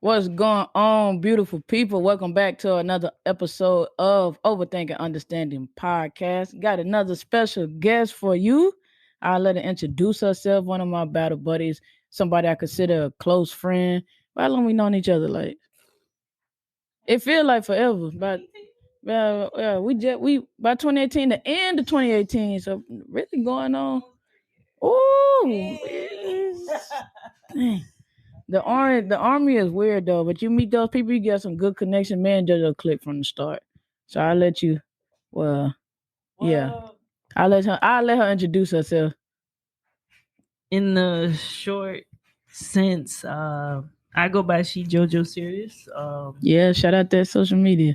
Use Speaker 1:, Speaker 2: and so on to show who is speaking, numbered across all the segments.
Speaker 1: What's going on, beautiful people? Welcome back to another episode of Overthinking Understanding Podcast. Got another special guest for you. I'll let her introduce herself. One of my battle buddies, somebody I consider a close friend. How long we known each other? Like it feel like forever, but we by 2018, the end of 2018. So really going on. Ooh, dang. The army is weird though, but you meet those people, you get some good connection. Man, JoJo click from the start. So I'll let you. Well, yeah, I'll let her introduce herself.
Speaker 2: In the short sense, I go by She JoJo Serious.
Speaker 1: Yeah, shout out that social media.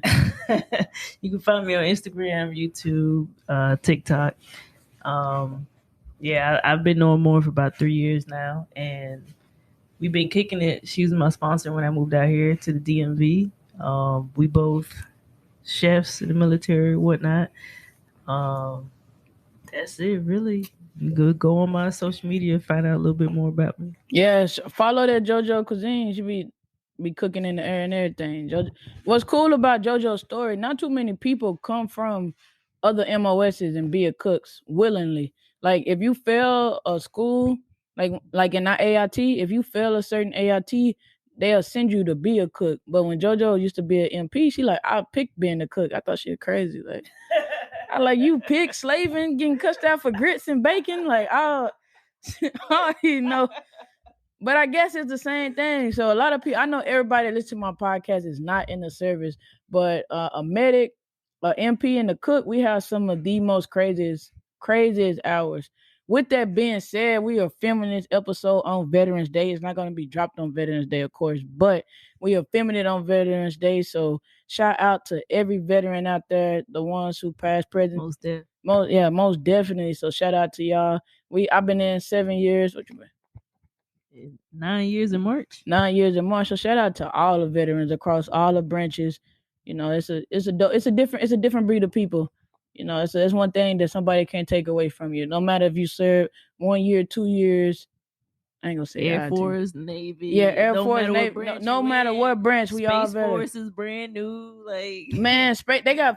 Speaker 2: You can find me on Instagram, YouTube, TikTok. I've been knowing more for about 3 years now, and we've been kicking it. She was my sponsor when I moved out here to the DMV. We both chefs in the military, whatnot. That's it, really. You go on my social media, find out a little bit more about me.
Speaker 1: Yeah, follow that JoJo cuisine. She be cooking in the air and everything. What's cool about JoJo's story? Not too many people come from other MOSs and be a cooks willingly. Like if you fail a school, like in our AIT, if you fail a certain AIT, they'll send you to be a cook. But when JoJo used to be an MP, she like I picked being a cook. I thought she was crazy. Like I like you pick slaving, getting cussed out for grits and bacon. Like I don't even know. But I guess it's the same thing. So a lot of people, I know everybody that listens to my podcast is not in the service, but a medic, a MP, and a cook, we have some of the most craziest hours. With that being said, we are filming this episode on Veterans Day. It's not going to be dropped on Veterans Day, of course, but we are filming it on Veterans Day. So shout out to every veteran out there, the ones who passed, present, most definitely. So shout out to y'all. I've been in 7 years. What you mean?
Speaker 2: 9 years in March.
Speaker 1: 9 years in March. So shout out to all the veterans across all the branches. You know, it's a different breed of people. You know, it's one thing that somebody can't take away from you. No matter if you serve 1 year, 2 years. I ain't gonna say
Speaker 2: Air Force, Navy.
Speaker 1: Yeah, Air Force, Navy. No matter what branch, we all
Speaker 2: Space Force is brand new. Like
Speaker 1: man, space. They got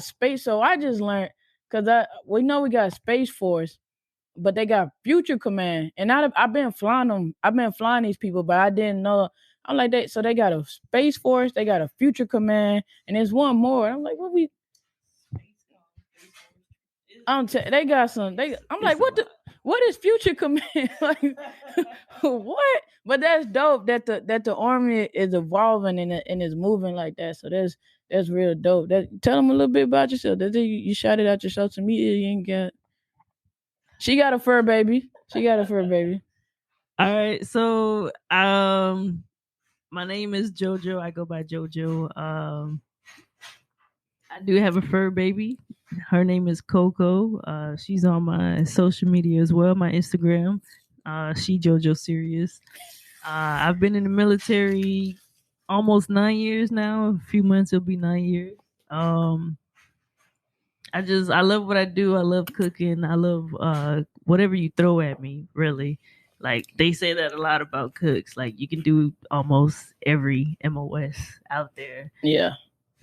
Speaker 1: space. So I just learned because we know we got Space Force, but they got Future Command, and I've been flying them. I've been flying these people, but I didn't know. I'm like they. So they got a Space Force, they got a Future Command, and there's one more. I'm like, what we? They got some. I'm like, what is Future Command? Like, what? But that's dope that the army is evolving and is moving like that. So that's real dope. Tell them a little bit about yourself. You shouted out your social media. You ain't got. She got a fur baby.
Speaker 2: All right, so my name is JoJo. I go by JoJo. I do have a fur baby. Her name is Coco. She's on my social media as well, my Instagram. She JoJo Serious. I've been in the military almost 9 years now. A few months it'll be 9 years. I love what I do. I love cooking. I love whatever you throw at me, really. Like they say that a lot about cooks. Like you can do almost every MOS out there.
Speaker 1: Yeah.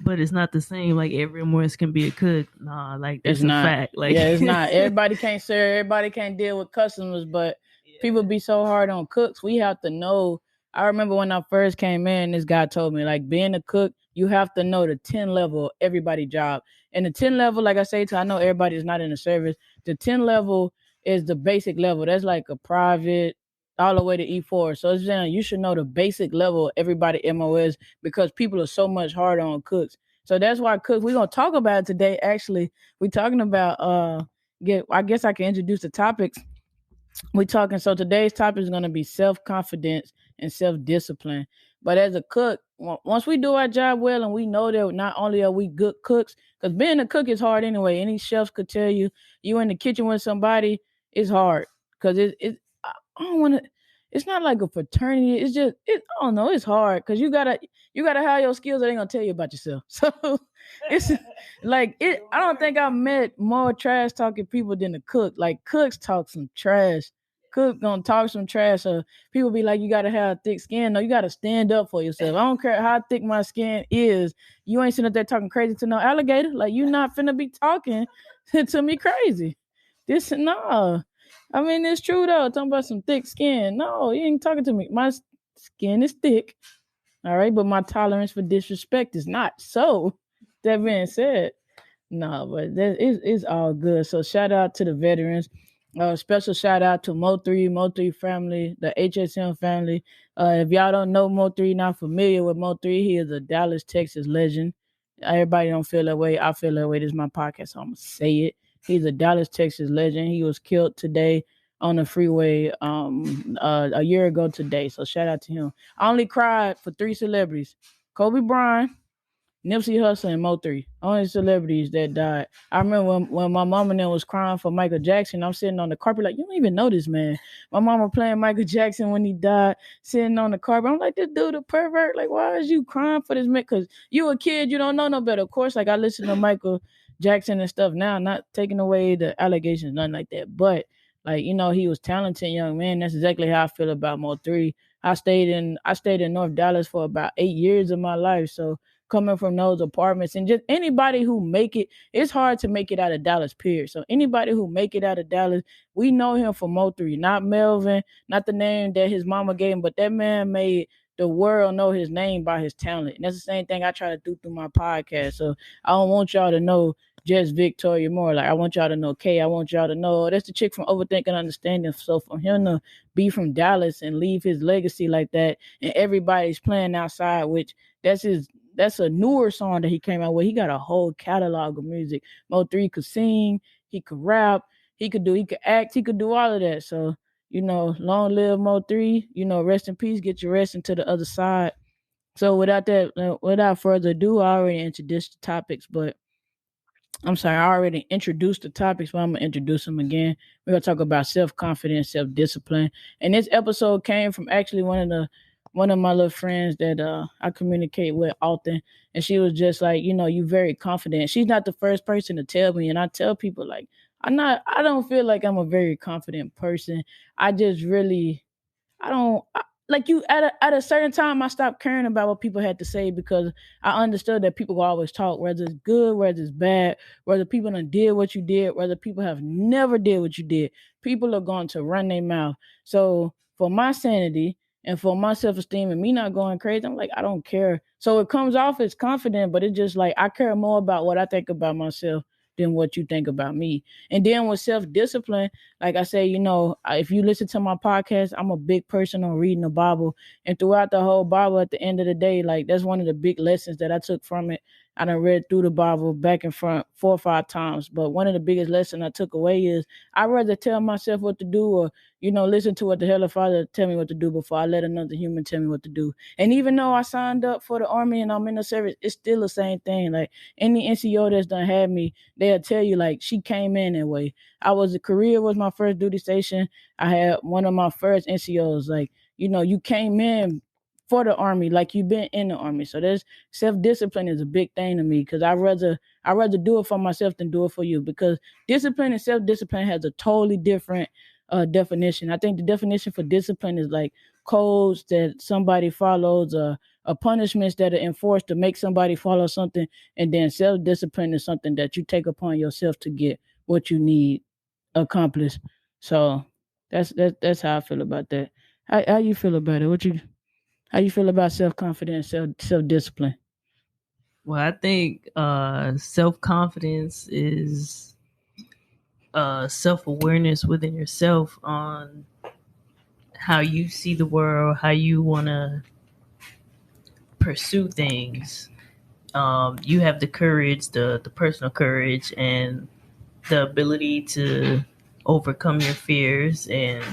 Speaker 2: But it's not the same. Like every MOS can be a cook. Nah, like that's
Speaker 1: it's not.
Speaker 2: A fact. Like
Speaker 1: yeah, it's not. Everybody can't serve. Everybody can't deal with customers. But people be so hard on cooks. We have to know. I remember when I first came in, this guy told me, like, being a cook, you have to know the 10 level of everybody's job. And the 10 level, like I say, I know everybody is not in the service. The 10 level is the basic level. That's like a private all the way to E4. So it's saying you should know the basic level of everybody MOS because people are so much harder on cooks. So that's why cooks, we're going to talk about it today. Actually, we're talking about, I guess I can introduce the topics. We're talking, so today's topic is going to be self-confidence and self-discipline. But as a cook, once we do our job well and we know that not only are we good cooks, because being a cook is hard anyway. Any chefs could tell you, you in the kitchen with somebody, it's hard. Because I don't want to, it's not like a fraternity. It's just, I don't know, it's hard. Because you gotta have your skills that they going to tell you about yourself. So it's like, I don't think I've met more trash talking people than the cook. Like cooks talk some trash. cook, gonna talk some trash. So people be like, you gotta have thick skin. No, you gotta stand up for yourself. I don't care how thick my skin is. You ain't sitting up there talking crazy to no alligator. Like you not finna be talking to me crazy. This no. I mean, it's true though. Talking about some thick skin. No, you ain't talking to me. My skin is thick. All right, but my tolerance for disrespect is not. So that being said, no, but that is all good. So shout out to the veterans. Special shout out to Mo3 family, the HSM family. If y'all don't know Mo3, not familiar with Mo3, he is a Dallas, Texas legend. Everybody don't feel that way. I feel that way. This is my podcast, so I'm gonna say it. He's a Dallas, Texas legend. He was killed today on the freeway a year ago today. So shout out to him. I only cried for 3 celebrities: Kobe Bryant, Nipsey Hussle, and Mo3. Only celebrities that died. I remember when my mama and them was crying for Michael Jackson. I'm sitting on the carpet like, you don't even know this man. My mama playing Michael Jackson when he died, sitting on the carpet. I'm like, this dude a pervert. Like, why is you crying for this man? Because you a kid, you don't know no better. Of course, like I listen to Michael Jackson and stuff now, not taking away the allegations, nothing like that. But like, he was talented young man. That's exactly how I feel about Mo3. I stayed in North Dallas for about 8 years of my life. So coming from those apartments and just anybody who make it's hard to make it out of Dallas, period. So anybody who make it out of Dallas, we know him for Mo3, not Melvin, not the name that his mama gave him, but that man made the world know his name by his talent. And that's the same thing I try to do through my podcast. So I don't want y'all to know just Victoria Moore. Like I want y'all to know Kay. I want y'all to know that's the chick from Overthinking Understanding. So for him to be from Dallas and leave his legacy like that, and everybody's playing outside, which that's a newer song that he came out with. He got a whole catalog of music. Mo3 could sing, he could rap, he could act, he could do all of that. So, long live Mo3, rest in peace, get your rest into the other side. So without further ado, I already introduced the topics, but I'm sorry, I already introduced the topics, but I'm gonna introduce them again. We're gonna talk about self-confidence, self-discipline. And this episode came from actually one of my little friends that I communicate with often. And she was just like, you very confident. She's not the first person to tell me, and I tell people like I don't feel like I'm a very confident person. I just really I don't like you at a certain time. I stopped caring about what people had to say because I understood that people will always talk, whether it's good, whether it's bad, whether people done did what you did, whether people have never did what you did. People are going to run their mouth. So for my sanity and for my self esteem and me not going crazy, I'm like I don't care. So it comes off as confident, but it's just like I care more about what I think about myself than what you think about me. And then with self discipline, like I say, if you listen to my podcast, I'm a big person on reading the Bible. And throughout the whole Bible, at the end of the day, like that's one of the big lessons that I took from it. I done read through the Bible back and front 4 or 5 times. But one of the biggest lessons I took away is I'd rather tell myself what to do or, listen to what the Heavenly Father tell me what to do before I let another human tell me what to do. And even though I signed up for the Army and I'm in the service, it's still the same thing. Like any NCO that's done had me, they'll tell you like she came in that way. Korea was my first duty station. I had one of my first NCOs. Like, you came in for the Army, like you've been in the Army. So there's self-discipline is a big thing to me because I rather do it for myself than do it for you because discipline and self-discipline has a totally different definition. I think the definition for discipline is like codes that somebody follows or punishments that are enforced to make somebody follow something. And then self-discipline is something that you take upon yourself to get what you need accomplished. So that's how I feel about that. How you feel about it? How you feel about self-confidence, self-discipline?
Speaker 2: Well, I think self-confidence is self-awareness within yourself on how you see the world, how you want to pursue things. You have the courage, the personal courage, and the ability to overcome your fears and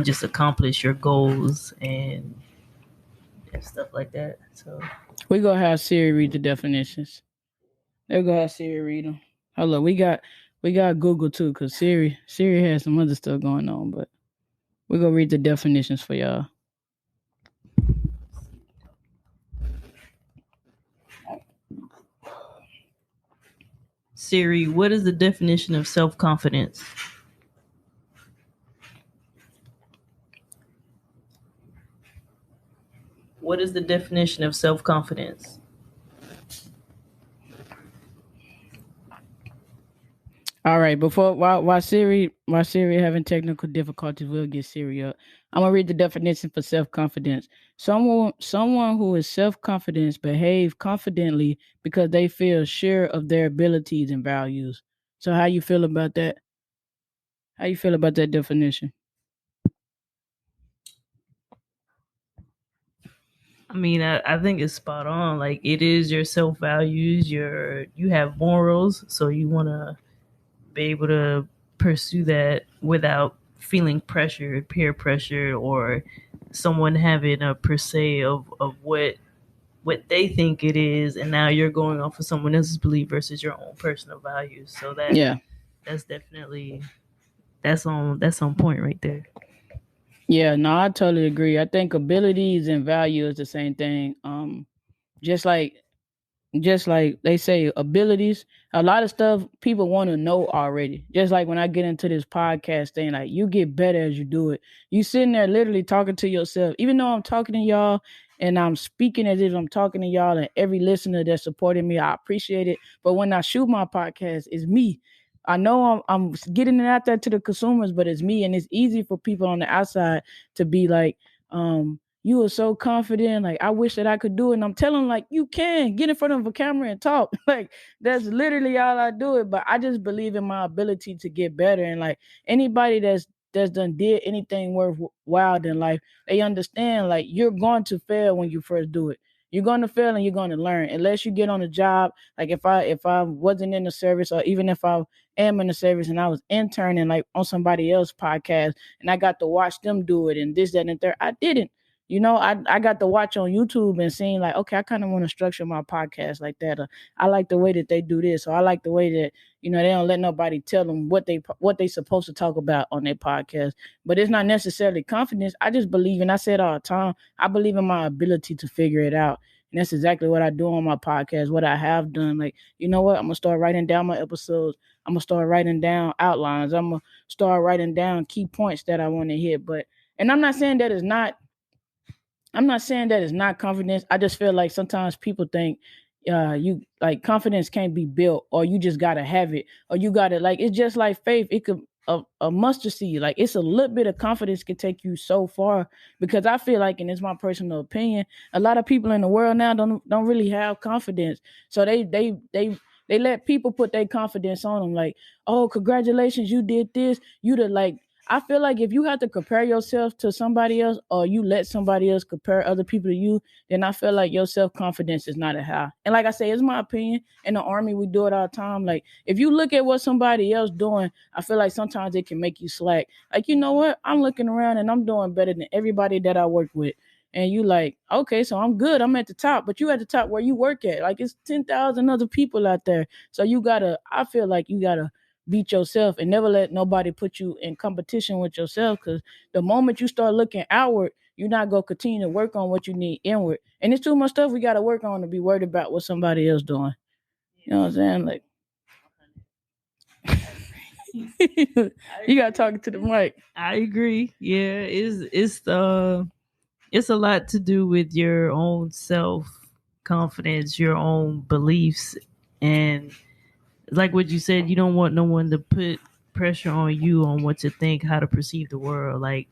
Speaker 2: just accomplish your goals and stuff like that. So
Speaker 1: We gonna have Siri read the definitions. They're gonna have Siri read them. Hold on, we got Google too, cause Siri has some other stuff going on, but we gonna read the definitions for y'all.
Speaker 2: Siri, what is the definition of self-confidence? is the definition of self-confidence?
Speaker 1: All right, while Siri having technical difficulties, we'll get Siri up. I'm gonna read the definition for self confidence. Someone who is self confident behave confidently because they feel sure of their abilities and values. So how you feel about that? How you feel about that definition?
Speaker 2: I mean, I think it's spot on. Like, it is your self values, you have morals, so you want to be able to pursue that without feeling pressure, peer pressure, or someone having a per se of what they think it is, and now you're going off of someone else's belief versus your own personal values. So
Speaker 1: Yeah.
Speaker 2: that's definitely that's on point right there.
Speaker 1: Yeah, no, I totally agree. I think abilities and value is the same thing. Just like just like they say abilities, a lot of stuff people want to know already. Just like when I get into this podcast thing, like you get better as you do it. You sitting there literally talking to yourself, even though I'm talking to y'all and I'm speaking as if I'm talking to y'all, and every listener that's supporting me, I appreciate it. But when I shoot my podcast, it's me. I know I'm getting it out there to the consumers, but it's me, and it's easy for people on the outside to be like, you were so confident. Like, I wish that I could do it. And I'm telling them, like, you can get in front of a camera and talk. Like, that's literally all I do it. But I just believe in my ability to get better. And like anybody that's done did anything worthwhile in life, they understand like you're going to fail when you first do it. You're going to fail and you're going to learn unless you get on a job. Like if I wasn't in the service, or even if I am in the service and I was interning like on somebody else's podcast and I got to watch them do it and this, that, and third, I didn't. I got to watch on YouTube and seeing like, okay, I kind of want to structure my podcast like that. I like the way that they do this, or I like the way that they don't let nobody tell them what they supposed to talk about on their podcast. But it's not necessarily confidence. I just believe, and I say it all the time, I believe in my ability to figure it out. And that's exactly what I do on my podcast, what I have done. Like, you know what? I'm gonna start writing down my episodes. I'm gonna start writing down outlines. I'm gonna start writing down key points that I want to hit. And I'm not saying that it's not confidence. I just feel like sometimes people think you like confidence can't be built, or you just gotta have it, or you gotta like it's just like faith. It could a mustard seed, like it's a little bit of confidence can take you so far. Because I feel like, and it's my personal opinion, a lot of people in the world now don't really have confidence. So they let people put their confidence on them, like, oh, congratulations, you did this, you did like I feel like if you have to compare yourself to somebody else, or you let somebody else compare other people to you, then I feel like your self confidence is not as high. And like I say, it's my opinion. In the army, we do it all the time. Like if you look at what somebody else doing, I feel like sometimes it can make you slack. Like, you know what? I'm looking around and I'm doing better than everybody that I work with. And you like, okay, so I'm good. I'm at the top, but you at the top where you work at. Like it's 10,000 other people out there. So I feel like you gotta beat yourself and never let nobody put you in competition with yourself, because the moment you start looking outward, you're not going to continue to work on what you need inward, and it's too much stuff we got to work on to be worried about what somebody else doing. You know what I'm saying? Like you got to talk to the mic.
Speaker 2: I agree. Yeah, it's a lot to do with your own self confidence, your own beliefs, and like what you said, you don't want no one to put pressure on you on what to think, how to perceive the world. Like,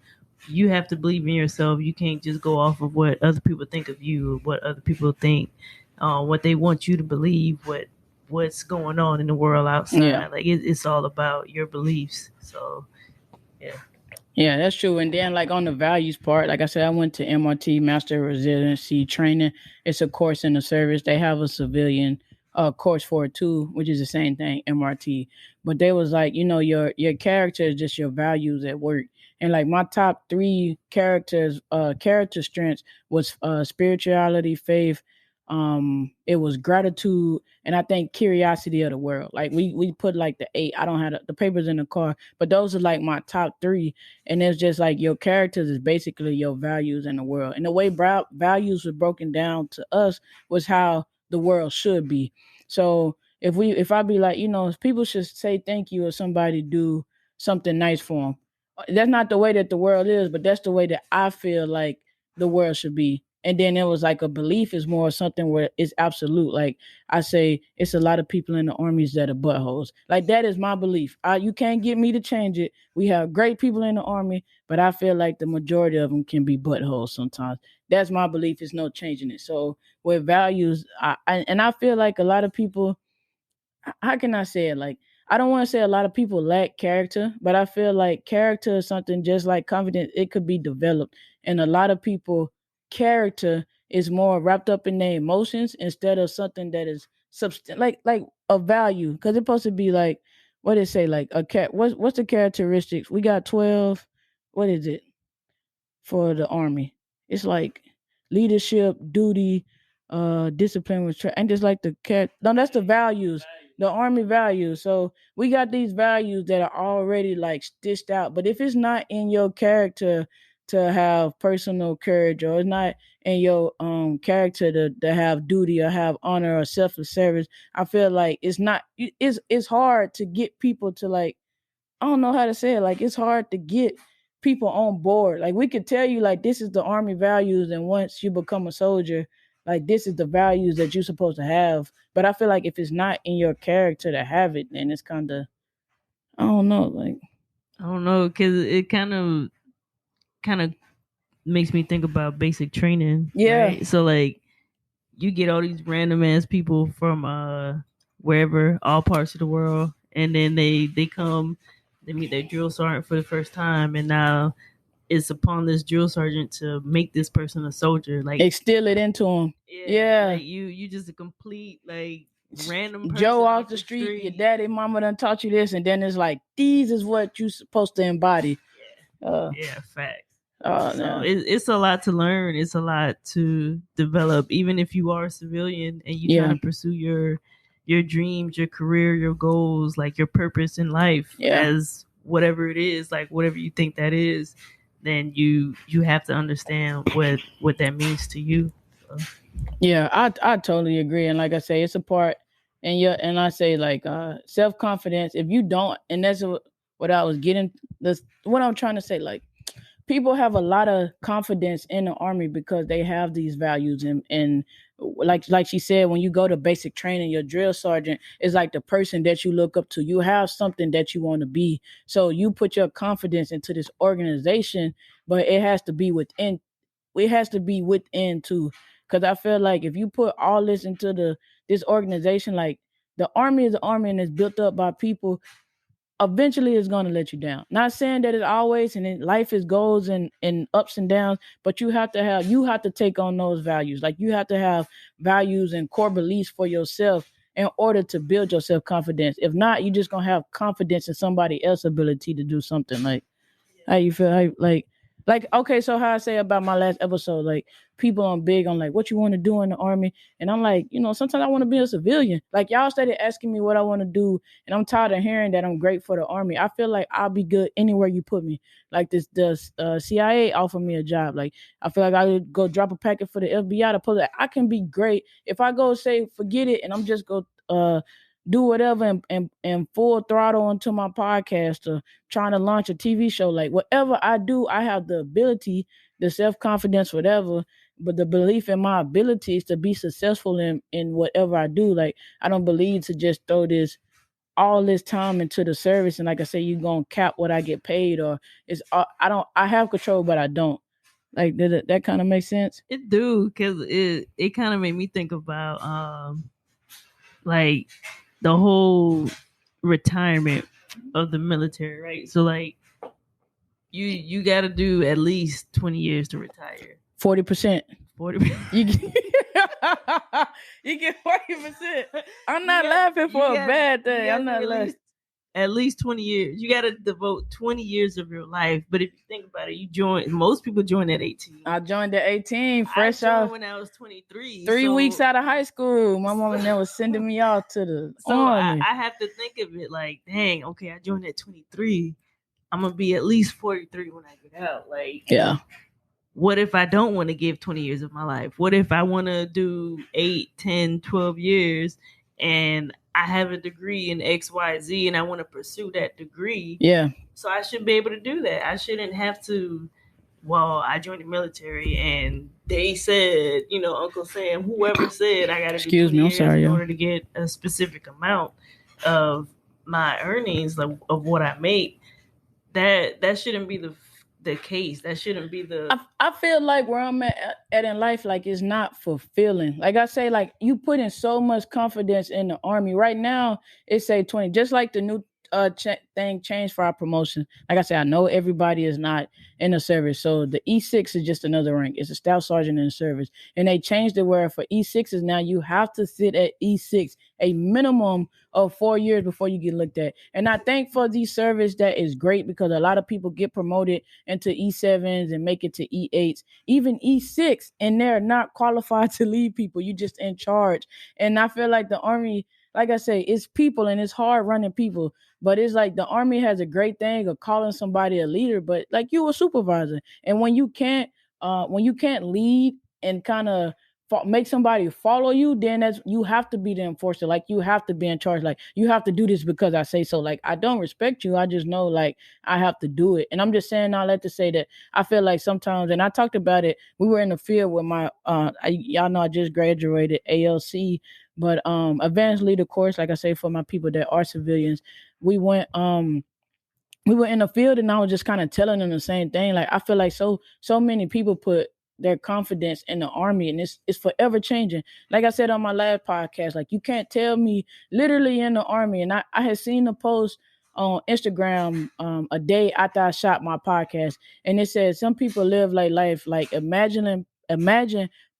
Speaker 2: you have to believe in yourself. You can't just go off of what other people think of you, what other people think, what they want you to believe, what's going on in the world outside.
Speaker 1: Yeah.
Speaker 2: Like, it's all about your beliefs. So yeah.
Speaker 1: Yeah, that's true. And then, like on the values part, like I said, I went to MRT, Master Residency Training. It's a course in the service. They have a civilian course for it too, which is the same thing, MRT. But they was like, your character is just your values at work. And like my top three character strengths was spirituality, faith. It was gratitude, and I think curiosity of the world. Like we put like the eight. I don't have the papers in the car, but those are like my top three. And it's just like your characters is basically your values in the world. And the way values were broken down to us was how the world should be. So if I be like, if people should say thank you or somebody do something nice for them, that's not the way that the world is, but that's the way that I feel like the world should be. And then it was like a belief is more something where it's absolute. Like I say, it's a lot of people in the armies that are buttholes. Like that is my belief. You can't get me to change it. We have great people in the army, but I feel like the majority of them can be buttholes sometimes. That's my belief. There's no changing it. So with values, and I feel like a lot of people, how can I say it? Like, I don't want to say a lot of people lack character, but I feel like character is something just like confidence. It could be developed, and a lot of people character is more wrapped up in their emotions instead of something that is like a value. Because it's supposed to be like what it say, like a cat. What's the characteristics? We got 12. What is it for the army? It's like leadership, duty, discipline, and just like the cat. No, that's the values, the army values. So we got these values that are already like stitched out. But if it's not in your character to have personal courage, or it's not in your character to have duty or have honor or selfless service, I feel like it's hard to get people to like, I don't know how to say it. Like it's hard to get people on board. Like we could tell you like this is the army values, and once you become a soldier, like this is the values that you're supposed to have. But I feel like if it's not in your character to have it, then it's kind of, I don't know. Like
Speaker 2: I don't know, because it kind of makes me think about basic training,
Speaker 1: yeah,
Speaker 2: right? So like you get all these random ass people from wherever, all parts of the world, and then they come, they meet their drill sergeant for the first time, and now it's upon this drill sergeant to make this person a soldier. Like,
Speaker 1: they steal it into them.
Speaker 2: yeah,
Speaker 1: Yeah.
Speaker 2: like you just a complete like random
Speaker 1: Joe
Speaker 2: person
Speaker 1: off
Speaker 2: off
Speaker 1: the
Speaker 2: the
Speaker 1: street, your
Speaker 2: street.
Speaker 1: daddy, mama done taught you this, and then it's like these is what you supposed to embody.
Speaker 2: Yeah, facts.
Speaker 1: Oh
Speaker 2: So
Speaker 1: no.
Speaker 2: it's a lot to learn. It's a lot to develop, even if you are a civilian and you trying
Speaker 1: Yeah.
Speaker 2: to pursue your dreams, your career, your goals, like your purpose in life,
Speaker 1: Yeah.
Speaker 2: as whatever it is, like whatever you think that is, then you have to understand what that means to you. So,
Speaker 1: Yeah, I totally agree. And like I say, it's a part, and yeah, and I say like self confidence. If you don't, and that's what I was getting. This what I'm trying to say. Like people have a lot of confidence in the army because they have these values, and like she said, when you go to basic training, your drill sergeant is like the person that you look up to. You have something that you want to be, so you put your confidence into this organization, but it has to be within. It has to be within too, because I feel like if you put all this into this organization, like the army is the army and it's built up by people, eventually it's going to let you down. Not saying that it always, and life is goals and ups and downs, but you have to take on those values. Like you have to have values and core beliefs for yourself in order to build your self confidence. If not, you're just gonna have confidence in somebody else's ability to do something. Like how you feel? Like okay, so how I say about my last episode, like people on big on like what you want to do in the army, and I'm like, sometimes I want to be a civilian. Like y'all started asking me what I want to do, and I'm tired of hearing that I'm great for the army. I feel like I'll be good anywhere you put me. Like the CIA offered me a job. Like I feel like I could go drop a packet for the FBI to pull it. I can be great if I go say forget it, and I'm just go do whatever and full throttle into my podcast or trying to launch a TV show. Like whatever I do, I have the ability, the self-confidence, whatever, but the belief in my abilities to be successful in whatever I do. Like I don't believe to just throw all this time into the service and like I say, you gonna cap what I get paid, or it's I have control but I don't. Like did that kind of make sense?
Speaker 2: it do, because it kind of made me think about like the whole retirement of the military, right? So like you got to do at least 20 years to retire.
Speaker 1: 40%.
Speaker 2: 40.
Speaker 1: You get, you get 40%. I'm not laughing for a bad thing. I'm not laughing.
Speaker 2: At least 20 years. You got to devote 20 years of your life. But if you think about it, most people join at 18.
Speaker 1: I joined at 18, fresh
Speaker 2: I joined
Speaker 1: off.
Speaker 2: when I was 23.
Speaker 1: 3 weeks out of high school. My mom and them was sending me off to the army.
Speaker 2: I have to think of it like, dang, okay, I joined at 23. I'm going to be at least 43 when I get out. Like,
Speaker 1: yeah.
Speaker 2: What if I don't want to give 20 years of my life? What if I want to do 8, 10, 12 years and I have a degree in XYZ and I want to pursue that degree?
Speaker 1: Yeah.
Speaker 2: So I should be able to do that. I shouldn't have to well, I joined the military and they said, Uncle Sam, whoever said I got to do
Speaker 1: Excuse
Speaker 2: 20
Speaker 1: me, I'm
Speaker 2: years
Speaker 1: sorry,
Speaker 2: in
Speaker 1: yo.
Speaker 2: order to get a specific amount of my earnings, of what I make, that shouldn't be the case. That shouldn't be the.
Speaker 1: I feel like where I'm at in life, like it's not fulfilling. Like I say, like you put in so much confidence in the army. Right now, it say 20. Just like the new thing changed for our promotion. Like I said, I know everybody is not in the service, so the E6 is just another rank. It's a staff sergeant in the service, and they changed it where for E6s now you have to sit at E6 a minimum of 4 years before you get looked at. And I think for the service that is great because a lot of people get promoted into E7s and make it to E8s, even E6, and they're not qualified to lead people. You just in charge. And I feel like the army, like I say, it's people and it's hard running people. But it's like the army has a great thing of calling somebody a leader, but like you a supervisor. And when you can't lead and kind of make somebody follow you, then that's you have to be the enforcer. Like you have to be in charge. Like you have to do this because I say so. Like I don't respect you. I just know like I have to do it. And I'm just saying all that to say that I feel like sometimes, and I talked about it. We were in the field with my y'all know I just graduated ALC, but advanced leader course. Like I say for my people that are civilians, we went we were in the field and I was just kind of telling them the same thing. Like I feel like so many people put their confidence in the army and it's forever changing. Like I said on my last podcast, like you can't tell me literally in the army. And I had seen the post on Instagram a day after I shot my podcast, and it said some people live like life like imagine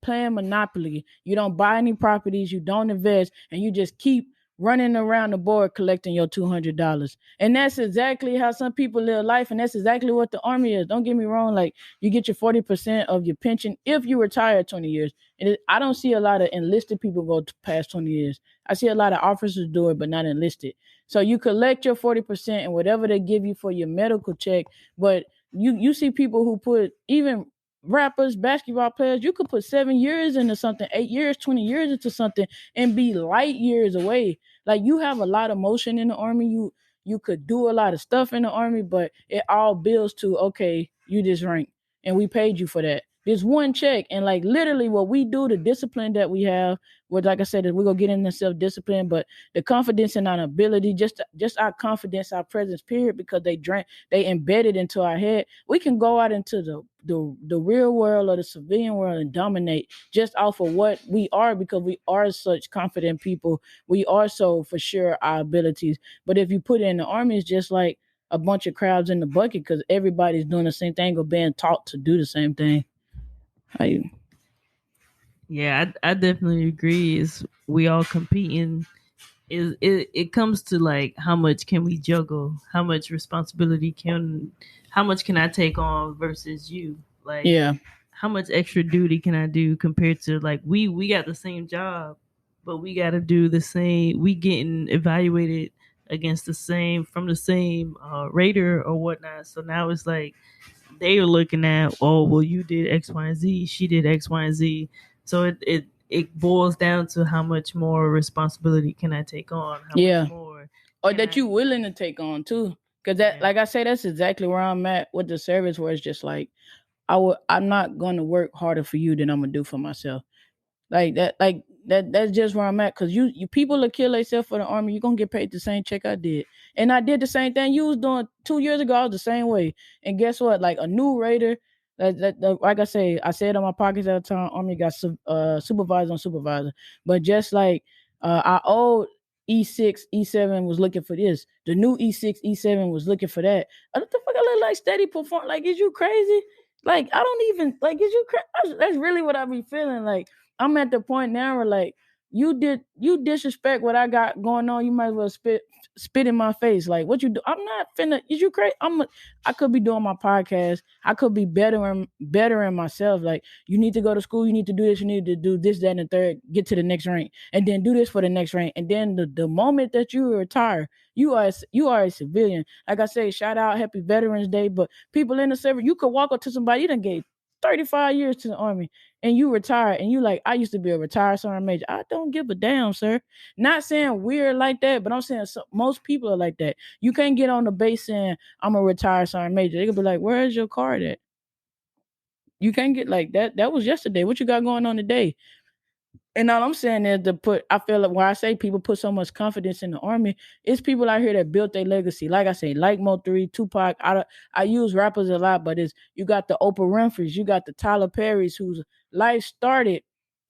Speaker 1: playing Monopoly. You don't buy any properties, you don't invest, and you just keep running around the board collecting your $200. And that's exactly how some people live life. And that's exactly what the army is. Don't get me wrong. Like you get your 40% of your pension if you retire at 20 years. And I don't see a lot of enlisted people go past 20 years. I see a lot of officers do it, but not enlisted. So you collect your 40% and whatever they give you for your medical check. But you see people who put even rappers, basketball players, you could put 7 years into something, 8 years, 20 years into something and be light years away. Like you have a lot of motion in the army. You could do a lot of stuff in the army, but it all builds to okay, you just rank and we paid you for that. There's one check, and like literally what we do, the discipline that we have, which like I said, we're gonna get into self-discipline, but the confidence in our ability, just our confidence, our presence, period, because they embedded into our head. We can go out into the real world or the civilian world and dominate just off of what we are because we are such confident people. We are so for sure our abilities. But if you put it in the army, it's just like a bunch of crabs in the bucket because everybody's doing the same thing or being taught to do the same thing. How you?
Speaker 2: Yeah, I definitely agree. Is we all competing? Is it comes to like how much can we juggle? How much responsibility how much can I take on versus you? Like
Speaker 1: Yeah,
Speaker 2: how much extra duty can I do compared to like we got the same job, but we got to do the same. We getting evaluated against the same rater or whatnot. So now it's like they are looking at, oh well, you did X, Y, and Z. She did X, Y, and Z. So it boils down to how much more responsibility can I take on? How much
Speaker 1: yeah,
Speaker 2: more
Speaker 1: or
Speaker 2: can
Speaker 1: that
Speaker 2: I?
Speaker 1: you willing to take on too. Cause that,
Speaker 2: Yeah.
Speaker 1: like I say, that's exactly where I'm at with the service. Where it's just like I'm not gonna work harder for you than I'm gonna do for myself. That's just where I'm at. Cause you people that kill themselves for the army, you're gonna get paid the same check I did. And I did the same thing you was doing 2 years ago. I was the same way. And guess what? Like a new raider, like I said on my pockets at the time, army got supervisor on supervisor. But just like our old E6, E7 was looking for this. The new E6, E7 was looking for that. What the fuck I look like steady perform? Like, is you crazy? Like, I don't even like is you crazy? That's really what I be feeling. Like I'm at the point now where like you disrespect what I got going on. You might as well spit in my face. Like what you do? I'm not finna. Is you crazy? I could be doing my podcast. I could be bettering myself. Like you need to go to school. You need to do this. You need to do this, that, and the third. Get to the next rank, and then do this for the next rank. And then the moment that you retire, you are a civilian. Like I say, shout out, Happy Veterans Day. But people in the service, you could walk up to somebody you done gave 35 years to the army and you retire and you like, I used to be a retired sergeant major. I don't give a damn, sir. Not saying we're like that, but I'm saying most people are like that. You can't get on the base saying I'm a retired sergeant major. They could be like, where's your card at? You can't get like that. That was yesterday. What you got going on today? And all I'm saying is to put. I feel like when I say people put so much confidence in the army, it's people out here that built their legacy. Like I say, like Mo3, Tupac. I use rappers a lot, but it's you got the Oprah Winfrey's, you got the Tyler Perry's, whose life started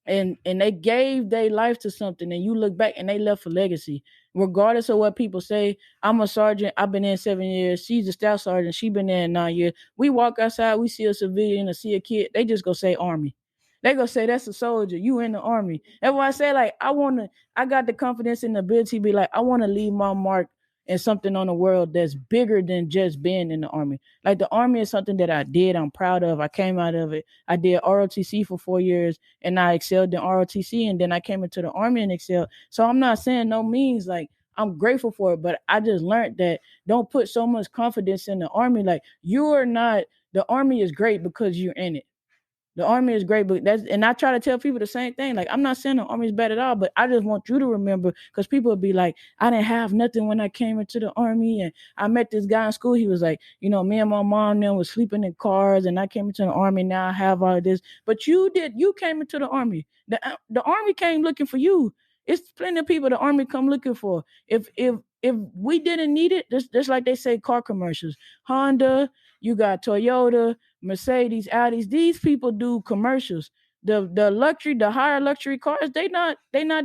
Speaker 1: and they gave their life to something, and you look back and they left a legacy. Regardless of what people say, I'm a sergeant. I've been in 7 years. She's a staff sergeant. She been there 9 years. We walk outside, we see a civilian or see a kid, they just go say army. They gonna say that's a soldier. You in the army. That's why I say like I got the confidence and the ability to be like I wanna leave my mark and something on the world that's bigger than just being in the army. Like the army is something that I did. I'm proud of. I came out of it. I did ROTC for 4 years and I excelled in ROTC, and then I came into the army and excelled. So I'm not saying no means like I'm grateful for it, but I just learned that don't put so much confidence in the army. Like you are not. The army is great because you're in it. The army is great, but that's and I try to tell people the same thing. Like I'm not saying the army is bad at all, but I just want you to remember because people will be like, I didn't have nothing when I came into the army, and I met this guy in school. He was like, me and my mom then was sleeping in cars, and I came into the army. Now I have all of this, but you came into the army. The army came looking for you. It's plenty of people the army come looking for. If we didn't need it, just like they say car commercials, Honda, you got Toyota, Mercedes, Audis. These people do commercials. The higher luxury cars, they not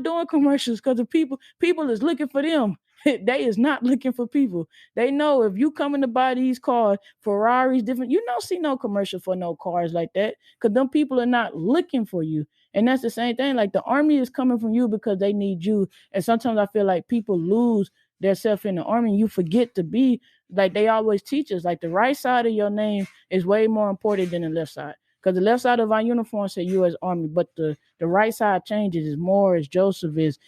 Speaker 1: doing commercials because the people is looking for them. They is not looking for people. They know if you coming to buy these cars, Ferraris, different, you don't see no commercial for no cars like that because them people are not looking for you. And that's the same thing. Like the army is coming from you because they need you. And sometimes I feel like people lose their self in the army. You forget to be like they always teach us. Like the right side of your name is way more important than the left side. Because the left side of our uniform say U.S. Army, but the right side changes. Is Moore, is Joseph, is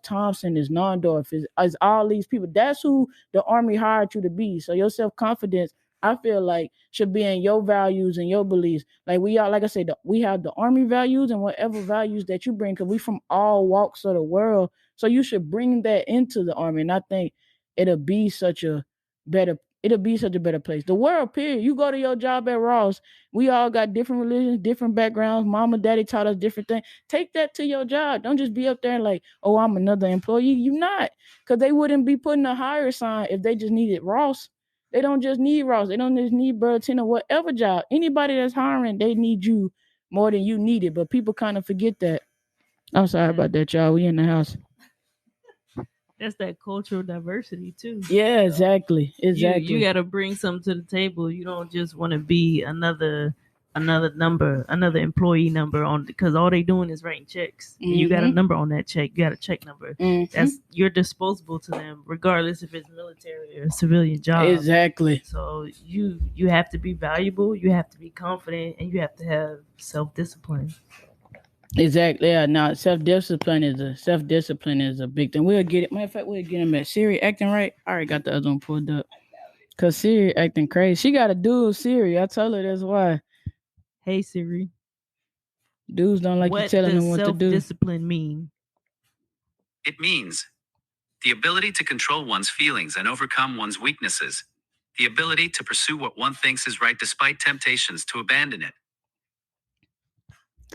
Speaker 1: Thompson, is Nondorf, is all these people. That's who the Army hired you to be. So your self confidence, I feel like, should be in your values and your beliefs. Like we are, like I said, we have the Army values and whatever values that you bring, because we from all walks of the world. So you should bring that into the Army, and I think it'll be such a better it'll be such a better place. The world, period. You go to your job at Ross, we all got different religions, different backgrounds. Mama, daddy taught us different things. Take that to your job. Don't just be up there and like, oh, I'm another employee. You not. Because they wouldn't be putting a hire sign if they just needed Ross. They don't just need Ross. They don't just need Burlington or whatever job. Anybody that's hiring, they need you more than you need it. But people kind of forget that. I'm sorry about that, y'all. We in the house.
Speaker 2: That's that cultural diversity too.
Speaker 1: Yeah, exactly.
Speaker 2: You got to bring something to the table. You don't just want to be another number, another employee number on, because all they doing is writing checks. Mm-hmm. You got a number on that check. You got a check number. Mm-hmm. That's you're disposable to them, regardless if it's military or civilian job.
Speaker 1: Exactly.
Speaker 2: So you have to be valuable. You have to be confident, and you have to have self-discipline.
Speaker 1: Exactly. Yeah. Now, self-discipline is a big thing. We'll get it. Matter of fact, we'll get him at Siri acting right. I already got the other one pulled up. Cause Siri acting crazy. She got a dude Siri. I told her that's why.
Speaker 2: Hey Siri.
Speaker 1: Dudes don't like you telling them what to do.
Speaker 2: What does self-discipline mean?
Speaker 3: It means the ability to control one's feelings and overcome one's weaknesses. The ability to pursue what one thinks is right despite temptations to abandon it.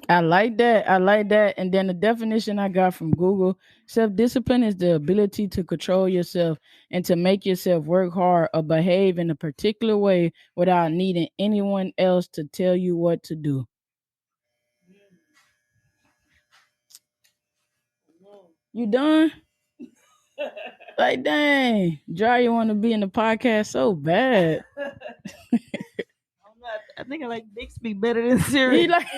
Speaker 1: I like that. And then the definition I got from Google: self-discipline is the ability to control yourself and to make yourself work hard or behave in a particular way without needing anyone else to tell you what to do. You done? Like, dang. Dry, you want to be in the podcast so bad.
Speaker 2: I think I like Bixby better than Siri.
Speaker 1: Let's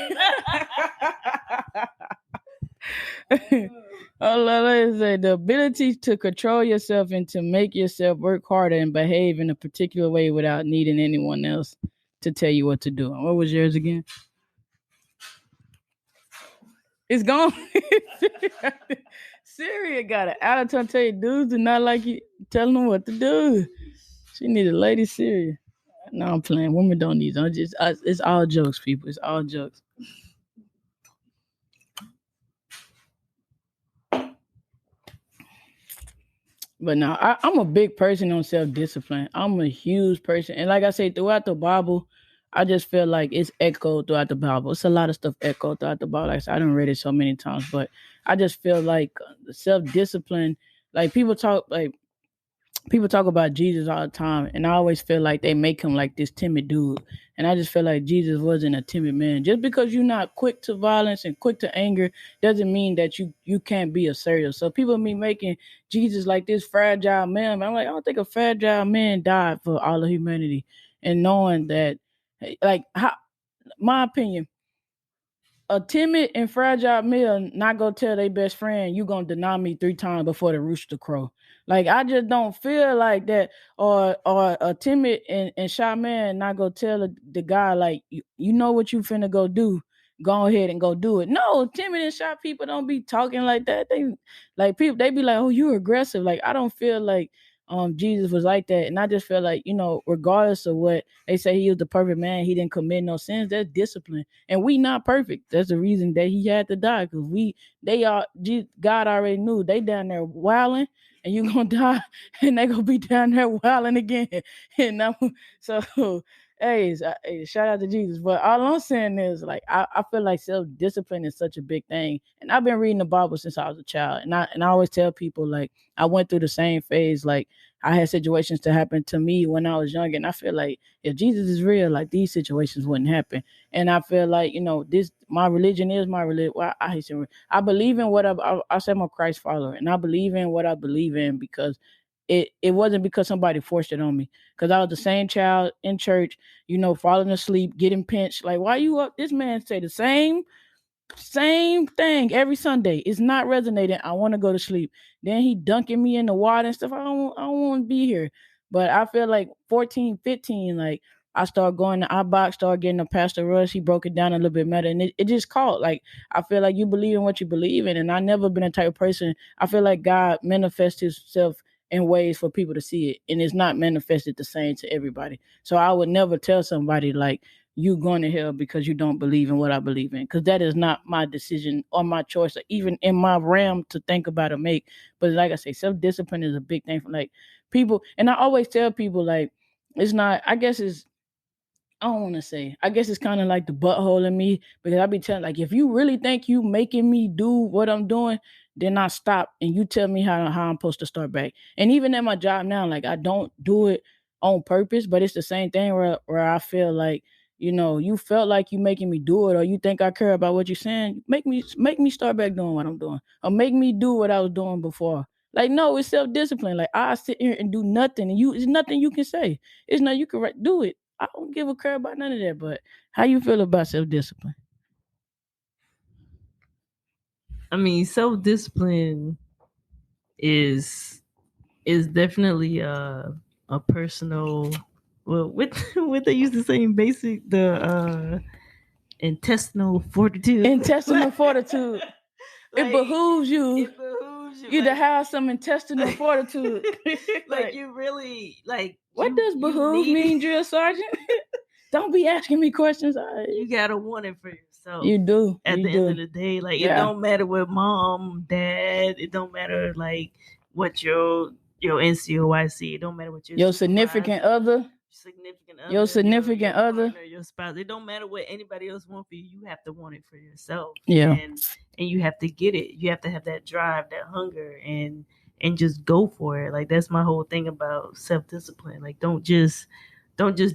Speaker 1: say the ability to control yourself and to make yourself work harder and behave in a particular way without needing anyone else to tell you what to do. What was yours again? It's gone. Siri got an attitude. Tell you, dudes do not like you telling them what to do. She need a lady Siri. No, I'm playing. Women don't need them. It's all jokes, people. It's all jokes. But no, I'm a big person on self-discipline. I'm a huge person. And like I say, throughout the Bible, I just feel like it's echoed throughout the Bible. It's a lot of stuff echoed throughout the Bible. Like I said, I done read it so many times, but I just feel like self discipline. Like people talk about Jesus all the time, and I always feel like they make him like this timid dude. And I just feel like Jesus wasn't a timid man. Just because you're not quick to violence and quick to anger doesn't mean that you can't be assertive. So people be making Jesus like this fragile man. I'm like, I don't think a fragile man died for all of humanity. And knowing that, like, how, my opinion, a timid and fragile male not gonna tell their best friend you gonna deny me 3 times before the rooster crow. Like I just don't feel like that. Or a timid and shy man not gonna tell the guy like you know what you finna go do. Go ahead and go do it. No, timid and shy people don't be talking like that. They like people. They be like, "Oh, you aggressive." Like I don't feel like Jesus was like that, and I just feel like regardless of what they say, he was the perfect man. He didn't commit no sins. That's discipline. And we not perfect. That's the reason that he had to die. Cause God already knew they down there wilding, and you gonna die, and they gonna be down there wilding again. And so, hey, shout out to Jesus. But all I'm saying is, like, I feel like self discipline is such a big thing, and I've been reading the Bible since I was a child, and I always tell people like I went through the same phase. Like I had situations to happen to me when I was young, and I feel like if Jesus is real, like these situations wouldn't happen. And I feel like this my religion is my religion. Well, I hate saying I believe in what I say I'm a Christ follower, and I believe in what I believe in because it wasn't because somebody forced it on me. Because I was the same child in church, falling asleep, getting pinched. Like, why you up? This man say the same thing every Sunday. It's not resonating. I want to go to sleep. Then he dunking me in the water and stuff. I don't want to be here. But I feel like 14, 15, like I started going to iBox, started getting a Pastor Rush. He broke it down a little bit better. And it just caught. Like, I feel like you believe in what you believe in. And I never been a type of person. I feel like God manifests himself in ways for people to see it. And it's not manifested the same to everybody. So I would never tell somebody like, you going to hell because you don't believe in what I believe in. Because that is not my decision or my choice, or even in my realm to think about or make. But like I say, self-discipline is a big thing for like people. And I always tell people like, it's not, I guess it's, I don't want to say, I guess it's kind of like the butthole in me, because I be telling like, if you really think you making me do what I'm doing, then I stop and you tell me how I'm supposed to start back. And even at my job now, like I don't do it on purpose, but it's the same thing where I feel like, you felt like you making me do it, or you think I care about what you're saying. Make me start back doing what I'm doing, or make me do what I was doing before. Like, no, it's self-discipline. Like I sit here and do nothing, and it's nothing you can say. It's nothing you can do it. I don't give a care about none of that. But how you feel about self-discipline?
Speaker 2: I mean, self-discipline is definitely a personal. Well, what they used to say in basic, the intestinal fortitude.
Speaker 1: Intestinal fortitude.
Speaker 2: Like,
Speaker 1: it behooves you.
Speaker 2: It behooves you.
Speaker 1: You to have some intestinal fortitude.
Speaker 2: Like you really like.
Speaker 1: What does behoove mean, drill sergeant? Don't be asking me questions.
Speaker 2: You gotta want it for yourself.
Speaker 1: You do.
Speaker 2: At the end of the day, like it don't matter what mom, dad. It don't matter like what your NCOYC. It don't matter what your
Speaker 1: significant other. Your significant other.
Speaker 2: Partner, your spouse. It don't matter what anybody else wants for you. You have to want it for yourself.
Speaker 1: Yeah.
Speaker 2: And you have to get it. You have to have that drive, that hunger, and just go for it. Like that's my whole thing about self-discipline. Like don't just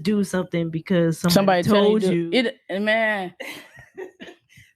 Speaker 2: do something because somebody told you.
Speaker 1: Man.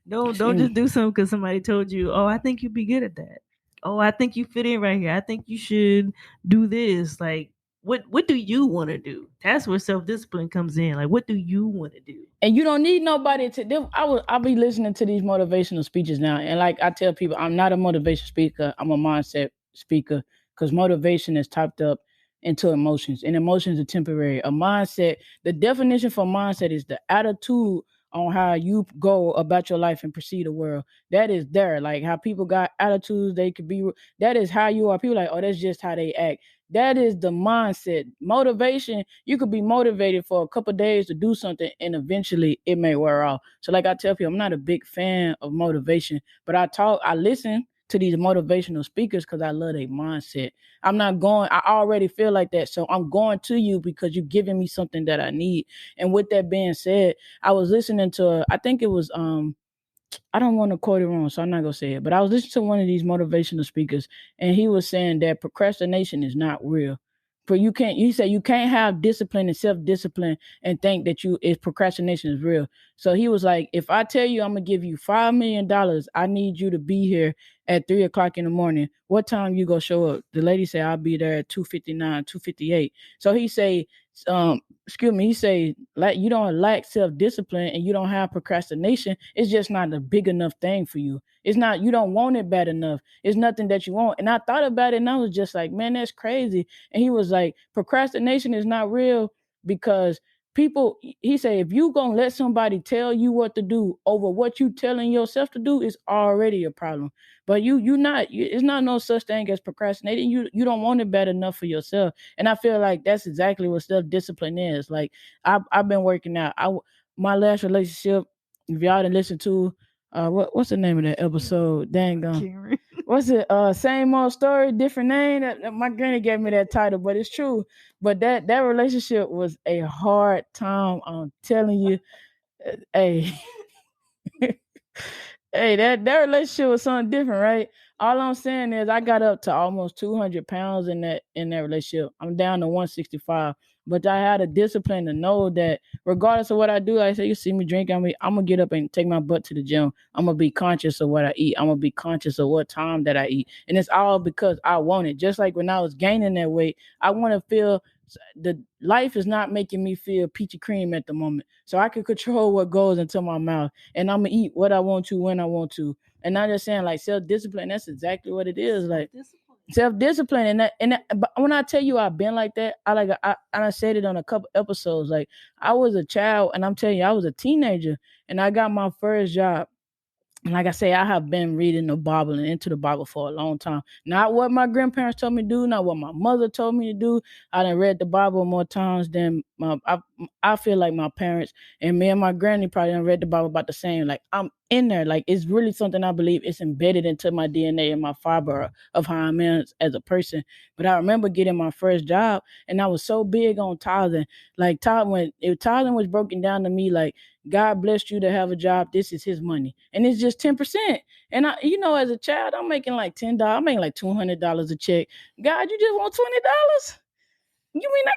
Speaker 2: Don't just do something because somebody told you, oh, I think you'd be good at that. Oh, I think you fit in right here. I think you should do this. Like, what do you want to do? That's where self-discipline comes in. Like, what do you want to do?
Speaker 1: And you don't need nobody to. I'll be listening to these motivational speeches now, and like I tell people, I'm not a motivation speaker. I'm a mindset speaker, because motivation is typed up into emotions, and emotions are temporary. A mindset, the definition for mindset is the attitude on how you go about your life and perceive the world. That is there. Like how people got attitudes, they could be, that is how you are. People like, oh, that's just how they act. That is the mindset. Motivation, you could be motivated for a couple of days to do something, and eventually it may wear off. So like I tell people, I'm not a big fan of motivation, but I listen to these motivational speakers because I love their mindset. I'm not going, I already feel like that. So I'm going to you because you're giving me something that I need. And with that being said, I was listening to, I think it was, I don't want to quote it wrong, so I'm not gonna say it. But I was listening to one of these motivational speakers, and he was saying that procrastination is not real. But you can't. You say you can't have discipline and self discipline and think that procrastination is real. So he was like, if I tell you I'm gonna give you $5 million, I need you to be here at 3 o'clock in the morning. What time you gonna show up? The lady said I'll be there at 2:59, 2:58. So he say, excuse me, he say like you don't lack self-discipline and you don't have procrastination. It's just not a big enough thing for you. It's not, you don't want it bad enough. It's nothing that you want. And I thought about it and I was just like, man, that's crazy. And he was like, procrastination is not real because people, he said, if you gonna let somebody tell you what to do over what you telling yourself to do, it's already a problem. But it's not no such thing as procrastinating. You don't want it bad enough for yourself. And I feel like that's exactly what self-discipline is. Like I've been working out. My last relationship, if y'all didn't listen to what's the name of that episode? Dang
Speaker 2: Karen.
Speaker 1: what's it? Same old story, different name. My granny gave me that title, but it's true. But that relationship was a hard time. I'm telling you. Hey, hey, that relationship was something different, right? All I'm saying is I got up to almost 200 pounds in that relationship. I'm down to 165. But I had a discipline to know that regardless of what I do, like I say, you see me drink, I'm gonna get up and take my butt to the gym. I'm gonna be conscious of what I eat. I'm gonna be conscious of what time that I eat. And it's all because I want it. Just like when I was gaining that weight, I want to feel the life is not making me feel peachy cream at the moment. So I can control what goes into my mouth. And I'm gonna eat what I want to when I want to. And I'm just saying, like, self-discipline, that's exactly what it is. Like self-discipline. But when I tell you I've been like that, I said it on a couple episodes. Like I was a child and I'm telling you, I was a teenager and I got my first job. And like I say, I have been reading the Bible and into the Bible for a long time. Not what my grandparents told me to do, not what my mother told me to do. I done read the Bible more times than I feel like my parents and me and my granny probably done read the Bible about the same. Like I'm in there. Like it's really something I believe it's embedded into my DNA and my fiber of how I'm as a person. But I remember getting my first job and I was so big on tithing. Like tithing was broken down to me like God blessed you to have a job. This is his money. And it's just 10%. And as a child, I'm making like $10. I'm making like $200 a check. God, you just want $20? You mean I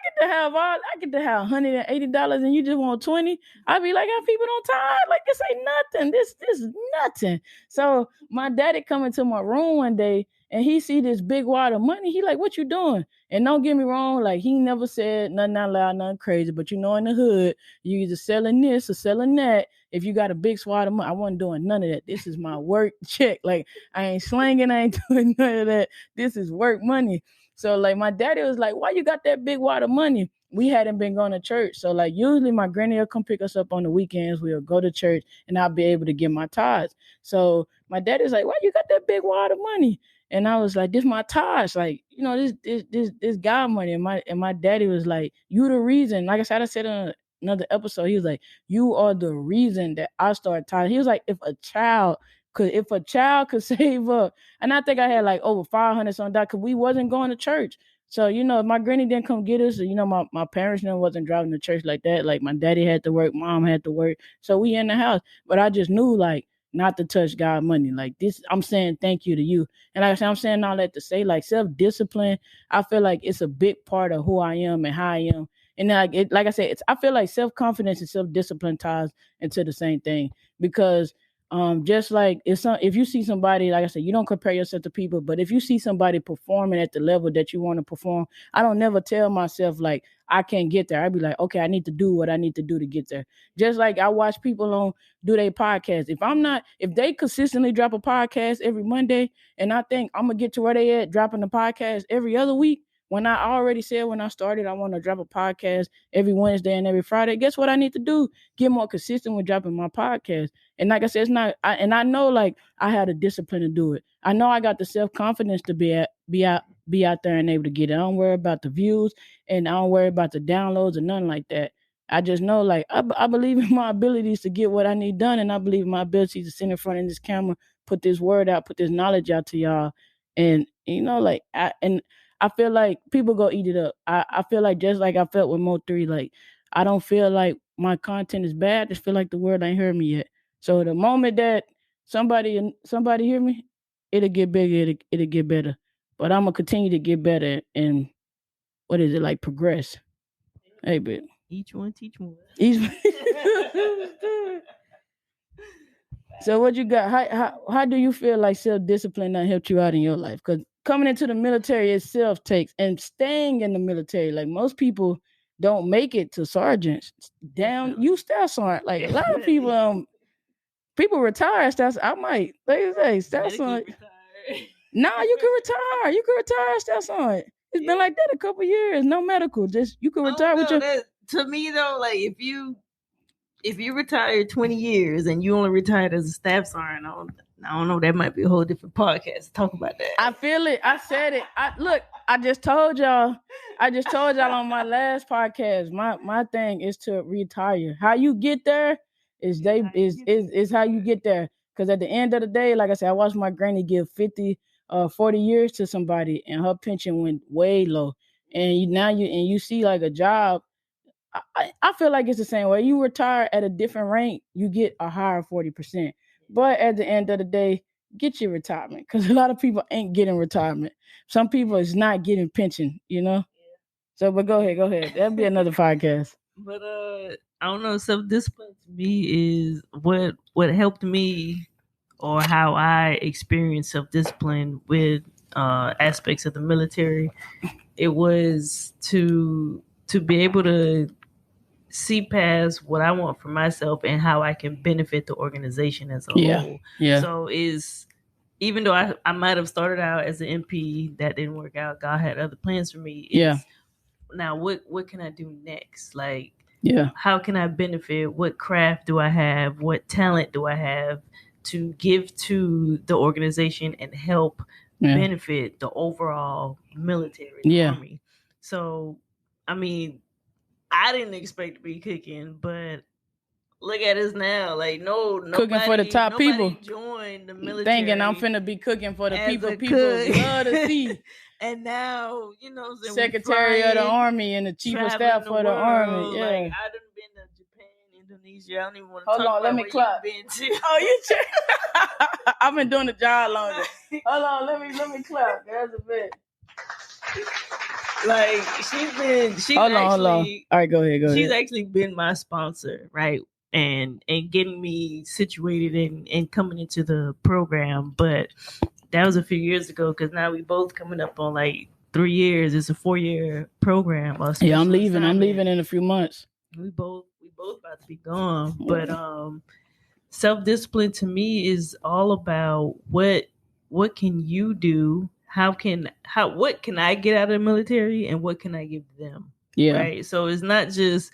Speaker 1: get to have $180 and you just want 20? I'd be like, how people don't tithe? Like this ain't nothing. This is nothing. So my daddy come into my room one day and he see this big wad of money. He like, what you doing? And don't get me wrong, like he never said nothing out loud, nothing crazy. But in the hood, you either selling this or selling that. If you got a big swat of money, I wasn't doing none of that. This is my work check. Like I ain't slanging, I ain't doing none of that. This is work money. So like my daddy was like, why you got that big wad of money? We hadn't been going to church. So like usually my granny will come pick us up on the weekends. We'll go to church and I'll be able to get my tithes. So my daddy's like, why you got that big wad of money? And I was like, this my tithes. Like, this God money. And my daddy was like, you the reason. Like I said in another episode, he was like, you are the reason that I started tithing. He was like, if a child could save up, and I think I had like over 500 something because we wasn't going to church. So, if my granny didn't come get us, or, my parents wasn't driving to church like that. Like my daddy had to work, mom had to work. So we in the house. But I just knew like not to touch God money. Like this, I'm saying thank you to you. And like I said, I'm saying all that to say like self-discipline, I feel like it's a big part of who I am and how I am. And like I said, I feel like self-confidence and self-discipline ties into the same thing because just like if you see somebody, like I said, you don't compare yourself to people, but if you see somebody performing at the level that you want to perform, I don't never tell myself like I can't get there. I'd be like, okay, I need to do what I need to do to get there. Just like I watch people do their podcast. If they consistently drop a podcast every Monday and I think I'm gonna get to where they at dropping the podcast every other week, when I already said when I started, I want to drop a podcast every Wednesday and every Friday. Guess what I need to do? Get more consistent with dropping my podcast. And like I said, I know like I had a discipline to do it. I know I got the self-confidence to be out there and able to get it. I don't worry about the views and I don't worry about the downloads or nothing like that. I just know like I believe in my abilities to get what I need done, and I believe in my abilities to sit in front of this camera, put this word out, put this knowledge out to y'all, and like I feel like people go eat it up. I feel like just like I felt with Mo3, like I don't feel like my content is bad. I just feel like the world ain't heard me yet. So the moment that somebody hear me, it'll get bigger, it'll get better. But I'm gonna continue to get better and what is it like progress. Hey, but
Speaker 2: Each one teach one.
Speaker 1: So what you got? How do you feel like self-discipline that helped you out in your life? Because coming into the military itself takes, and staying in the military, like most people don't make it to sergeants. Down, you staff sergeant. Like a lot of people retire as staff. I might, like say, staff sergeant. Nah, you can retire. You can retire as staff sergeant. It's been like that a couple years. No medical. Just you can retire with your.
Speaker 2: To me though, like if you retired 20 years and you only retired as a staff sergeant, I don't know. That might be a whole different podcast to talk about that.
Speaker 1: I feel it. I said it. I just told y'all on my last podcast. My thing is to retire. How you get there is how you get there. Because at the end of the day, like I said, I watched my granny give 40 years to somebody, and her pension went way low. And you see like a job. I feel like it's the same way. You retire at a different rank, you get a higher 40%. But at the end of the day, get your retirement, because a lot of people ain't getting retirement. Some people is not getting pension, So, but go ahead. That'll be another podcast.
Speaker 2: But I don't know. Self-discipline to me is what helped me, or how I experienced self-discipline with aspects of the military. It was to be able to see past what I want for myself and how I can benefit the organization as a whole.
Speaker 1: Yeah.
Speaker 2: So even though I might have started out as an MP, that didn't work out. God had other plans for me. Now what can I do next? Like, how can I benefit? What craft do I have? What talent do I have to give to the organization and help benefit the overall military, the army? So, I mean, I didn't expect to be cooking, but look at us now. Like, nobody
Speaker 1: cooking for the top people.
Speaker 2: Joined the military.
Speaker 1: Thinking I'm finna be cooking for the people. People love to see.
Speaker 2: And now,
Speaker 1: Secretary of the Army and the chief of staff for the Army. Yeah.
Speaker 2: Like, I done been to Japan, Indonesia. I don't even want to
Speaker 1: talk about
Speaker 2: let me clap. Been to.
Speaker 1: Oh, you check. I've been doing the job longer. Hold on, let me clap. There's a bit.
Speaker 2: Like, she's
Speaker 1: hold on. All right, go ahead.
Speaker 2: She's actually been my sponsor, right? And getting me situated and coming into the program. But that was a few years ago, because now we both coming up on like 3 years. It's a 4-year program.
Speaker 1: Yeah, I'm leaving. I'm leaving in a few months.
Speaker 2: We both about to be gone. But self-discipline to me is all about what can you do? What can I get out of the military, and what can I give them?
Speaker 1: Yeah.
Speaker 2: Right. So it's not just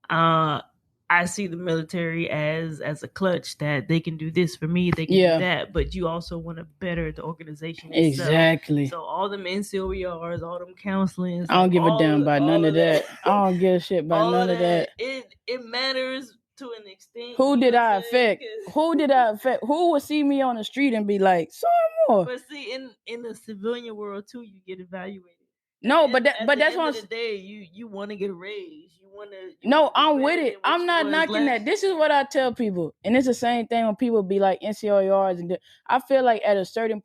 Speaker 2: I see the military as a clutch that they can do this for me, they can do that, but you also want to better the organization itself.
Speaker 1: Exactly.
Speaker 2: So all them NCOERs, all them counselings,
Speaker 1: I don't give a damn about none of that. I don't give a shit about none of that.
Speaker 2: It matters to an extent.
Speaker 1: Who did I affect? Who would see me on the street and be like, "So more"?
Speaker 2: But see, in the civilian world too, you get evaluated.
Speaker 1: No, but that's what I'm
Speaker 2: saying. Day, you want to get a raise.
Speaker 1: No, I'm with it. I'm not knocking that. This is what I tell people, and it's the same thing when people be like NCOERs, and I feel like at a certain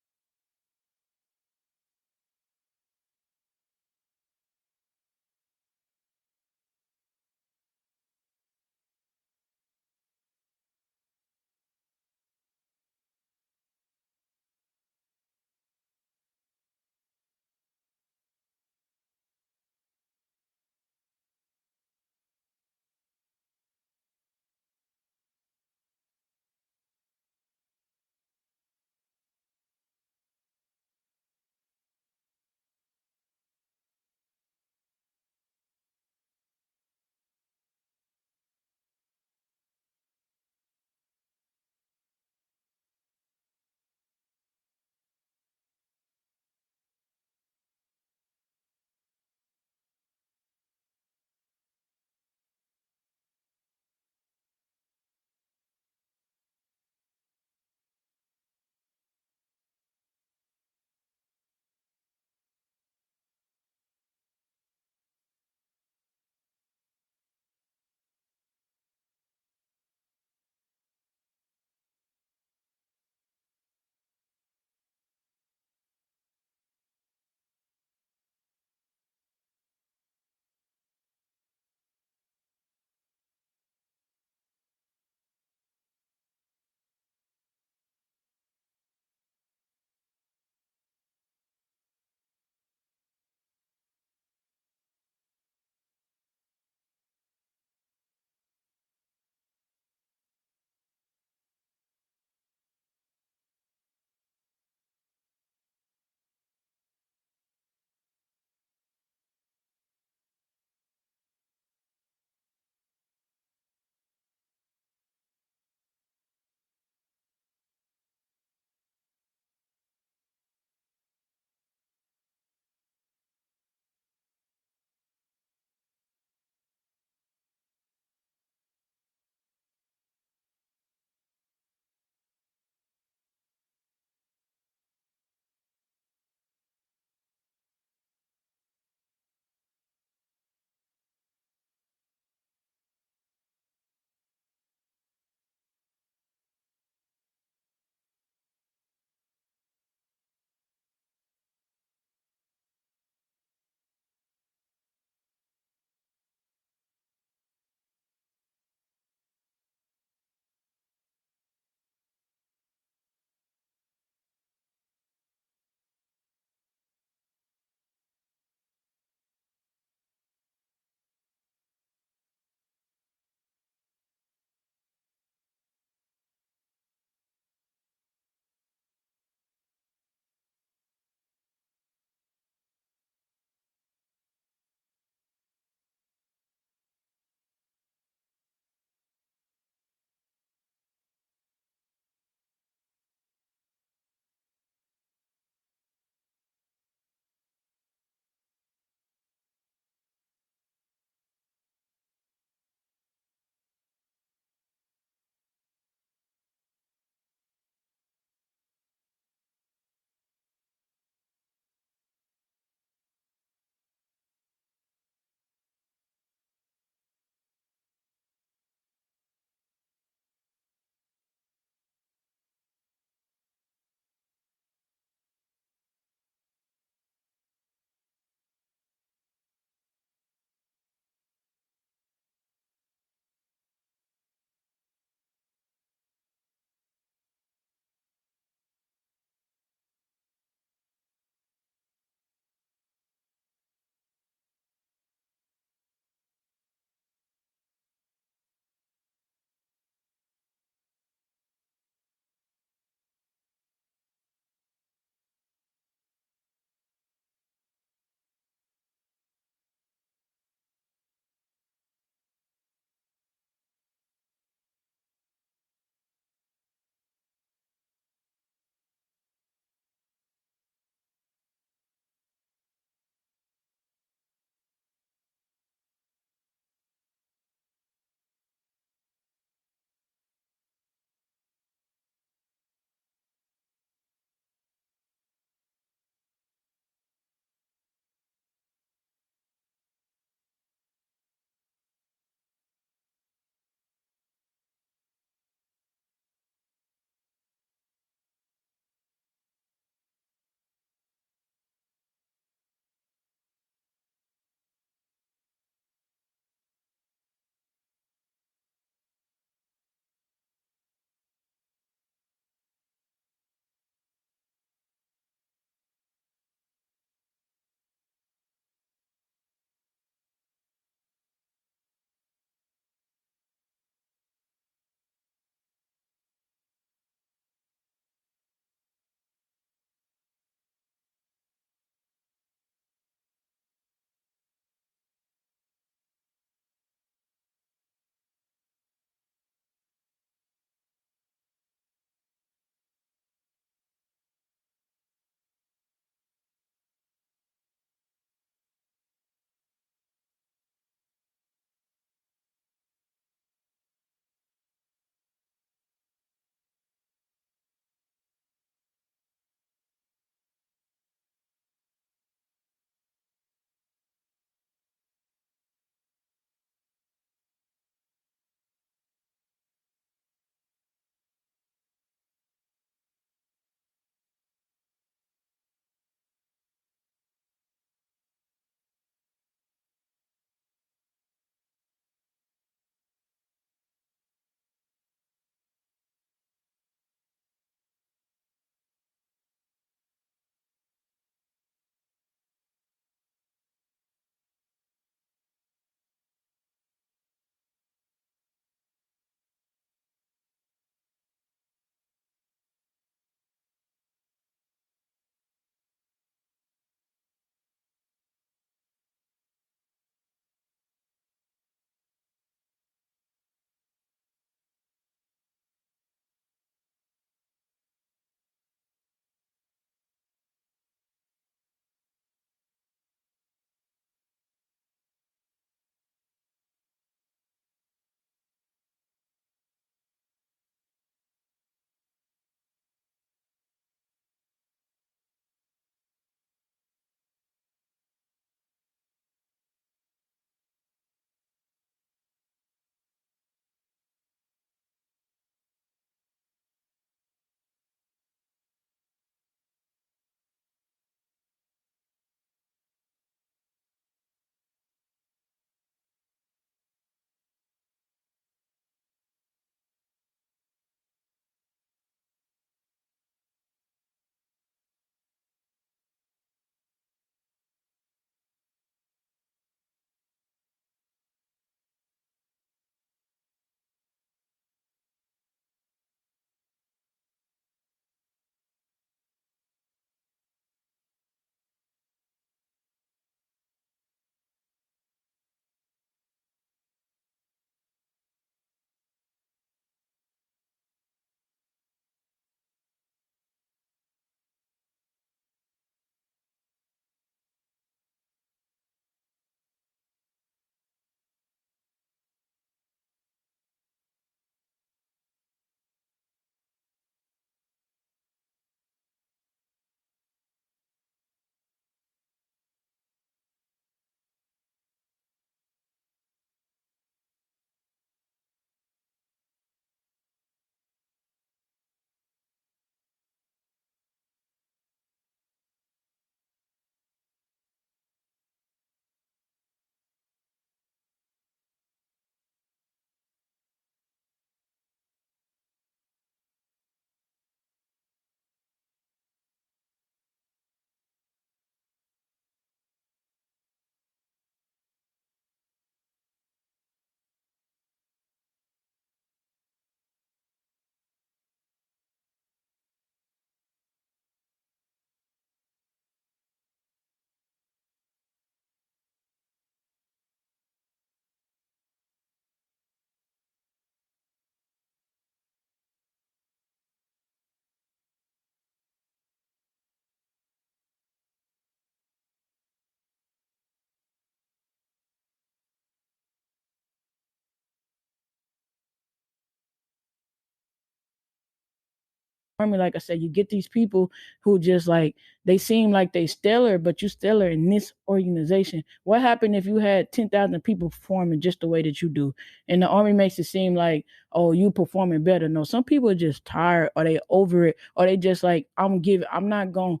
Speaker 1: Army, like I said, you get these people who just like they seem like they stellar, but you stellar in this organization. What happened if you had 10,000 people performing just the way that you do? And the Army makes it seem like, oh, you performing better. No, some people are just tired, or they over it, or they just like, I'm not going.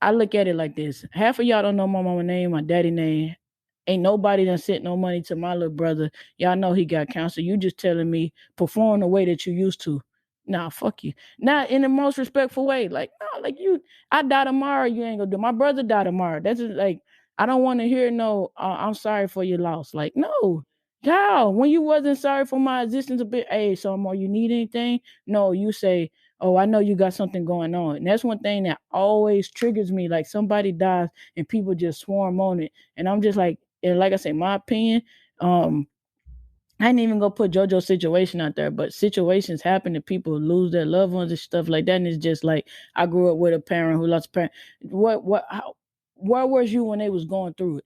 Speaker 1: I look at it like this. Half of y'all don't know my mama name, my daddy name. Ain't nobody done sent no money to my little brother. Y'all know he got cancer. You just telling me perform the way that you used to. Nah, fuck you. Not in the most respectful way. Like, no, like you, I die tomorrow, you ain't gonna do. My brother die tomorrow. That's just like, I don't want to hear no, I'm sorry for your loss. Like, no. How? When you wasn't sorry for my existence a bit, hey, so more you need anything? No, you say, oh, I know you got something going on. And that's one thing that always triggers me. Like somebody dies and people just swarm on it. And I'm just like, and like I say, my opinion, I ain't even gonna put JoJo's situation out there, but situations happen and people lose their loved ones and stuff like that. And it's just like I grew up with a parent who lost a parent. Where was you when they was going through it?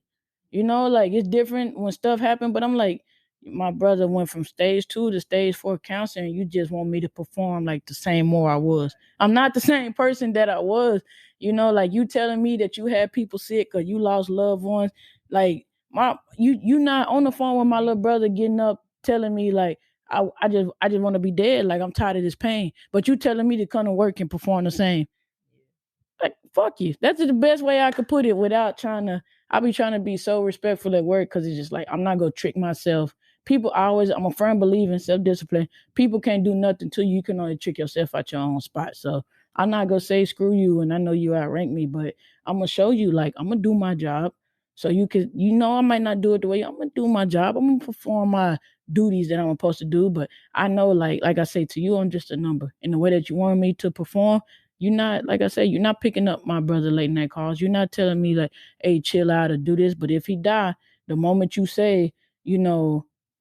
Speaker 1: You know, like it's different when stuff happened, but I'm like, my brother went from stage 2 to stage 4 cancer, and you just want me to perform like the same more I was. I'm not the same person that I was. You know, like you telling me that you had people sick or you lost loved ones. Like you not on the phone with my little brother getting up telling me like I just want to be dead. Like I'm tired of this pain. But you telling me to come to work and perform the same. Like fuck you. That's the best way I could put it without trying to. I be trying to be so respectful at work because it's just like I'm not gonna trick myself. I'm a firm believer in self-discipline. People can't do nothing to you. You can only trick yourself at your own spot. So I'm not gonna say screw you and I know you outrank me, but I'm gonna show you like I'm gonna do my job. So you could, I might not do it the way I'm gonna do my job. I'm gonna perform my duties that I'm supposed to do. But I know like I say to you, I'm just a number. In the way that you want me to perform, you're not, like I said, you're not picking up my brother late night calls. You're not telling me like, hey, chill out or do this. But if he die, the moment you say,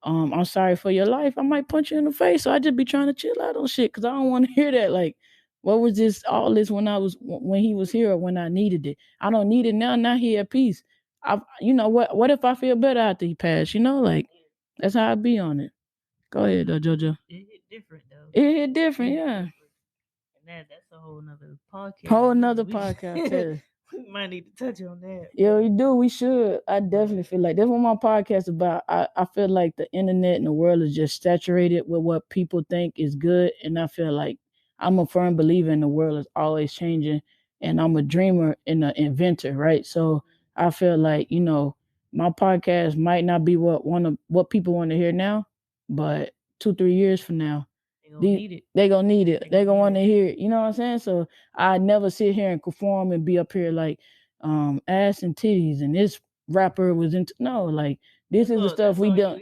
Speaker 1: I'm sorry for your life, I might punch you in the face. So I just be trying to chill out on shit because I don't want to hear that. Like, what was all this when he was here or when I needed it? I don't need it now. Now he at peace. What if I feel better after he passed? Like that's how I be on it. Go ahead though, JoJo.
Speaker 2: It hit different though.
Speaker 1: It hit different, yeah.
Speaker 2: And that's a whole nother podcast.
Speaker 1: Whole nother podcast.
Speaker 2: We might need to touch on that.
Speaker 1: Yeah, we do. We should. I definitely feel like that's what my podcast is about. I feel like the internet and the world is just saturated with what people think is good. And I feel like I'm a firm believer in the world is always changing. And I'm a dreamer and an inventor, right? So I feel like, my podcast might not be what people want to hear now, but 2-3 years from now, they gonna need it. They gonna want to hear it. You know what I'm saying? So I never sit here and perform and be up here like ass and titties and this rapper was into like this is the stuff we done.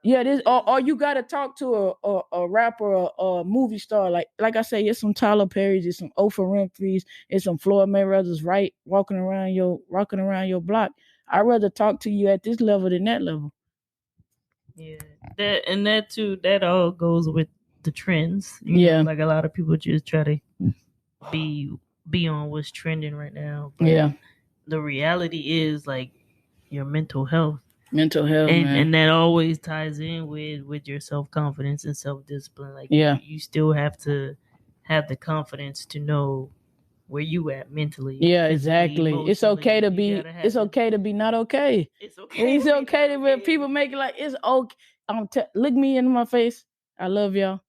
Speaker 1: Yeah, this or you gotta talk to a rapper or a movie star. Like I say, it's some Tyler Perry's, it's some Oprah Winfrey's, it's some Floyd Mayweather's right rocking around your block. I'd rather talk to you at this level than that level.
Speaker 2: Yeah. That too, that all goes with the trends. You know, like a lot of people just try to be on what's trending right now. But the reality is like your mental health. And that always ties in with your self-confidence and self-discipline. Like you still have to have the confidence to know where you at mentally. Yeah, exactly.
Speaker 1: It's okay to be not okay. It's okay to be people make it like it's okay. Look me in my face. I love y'all.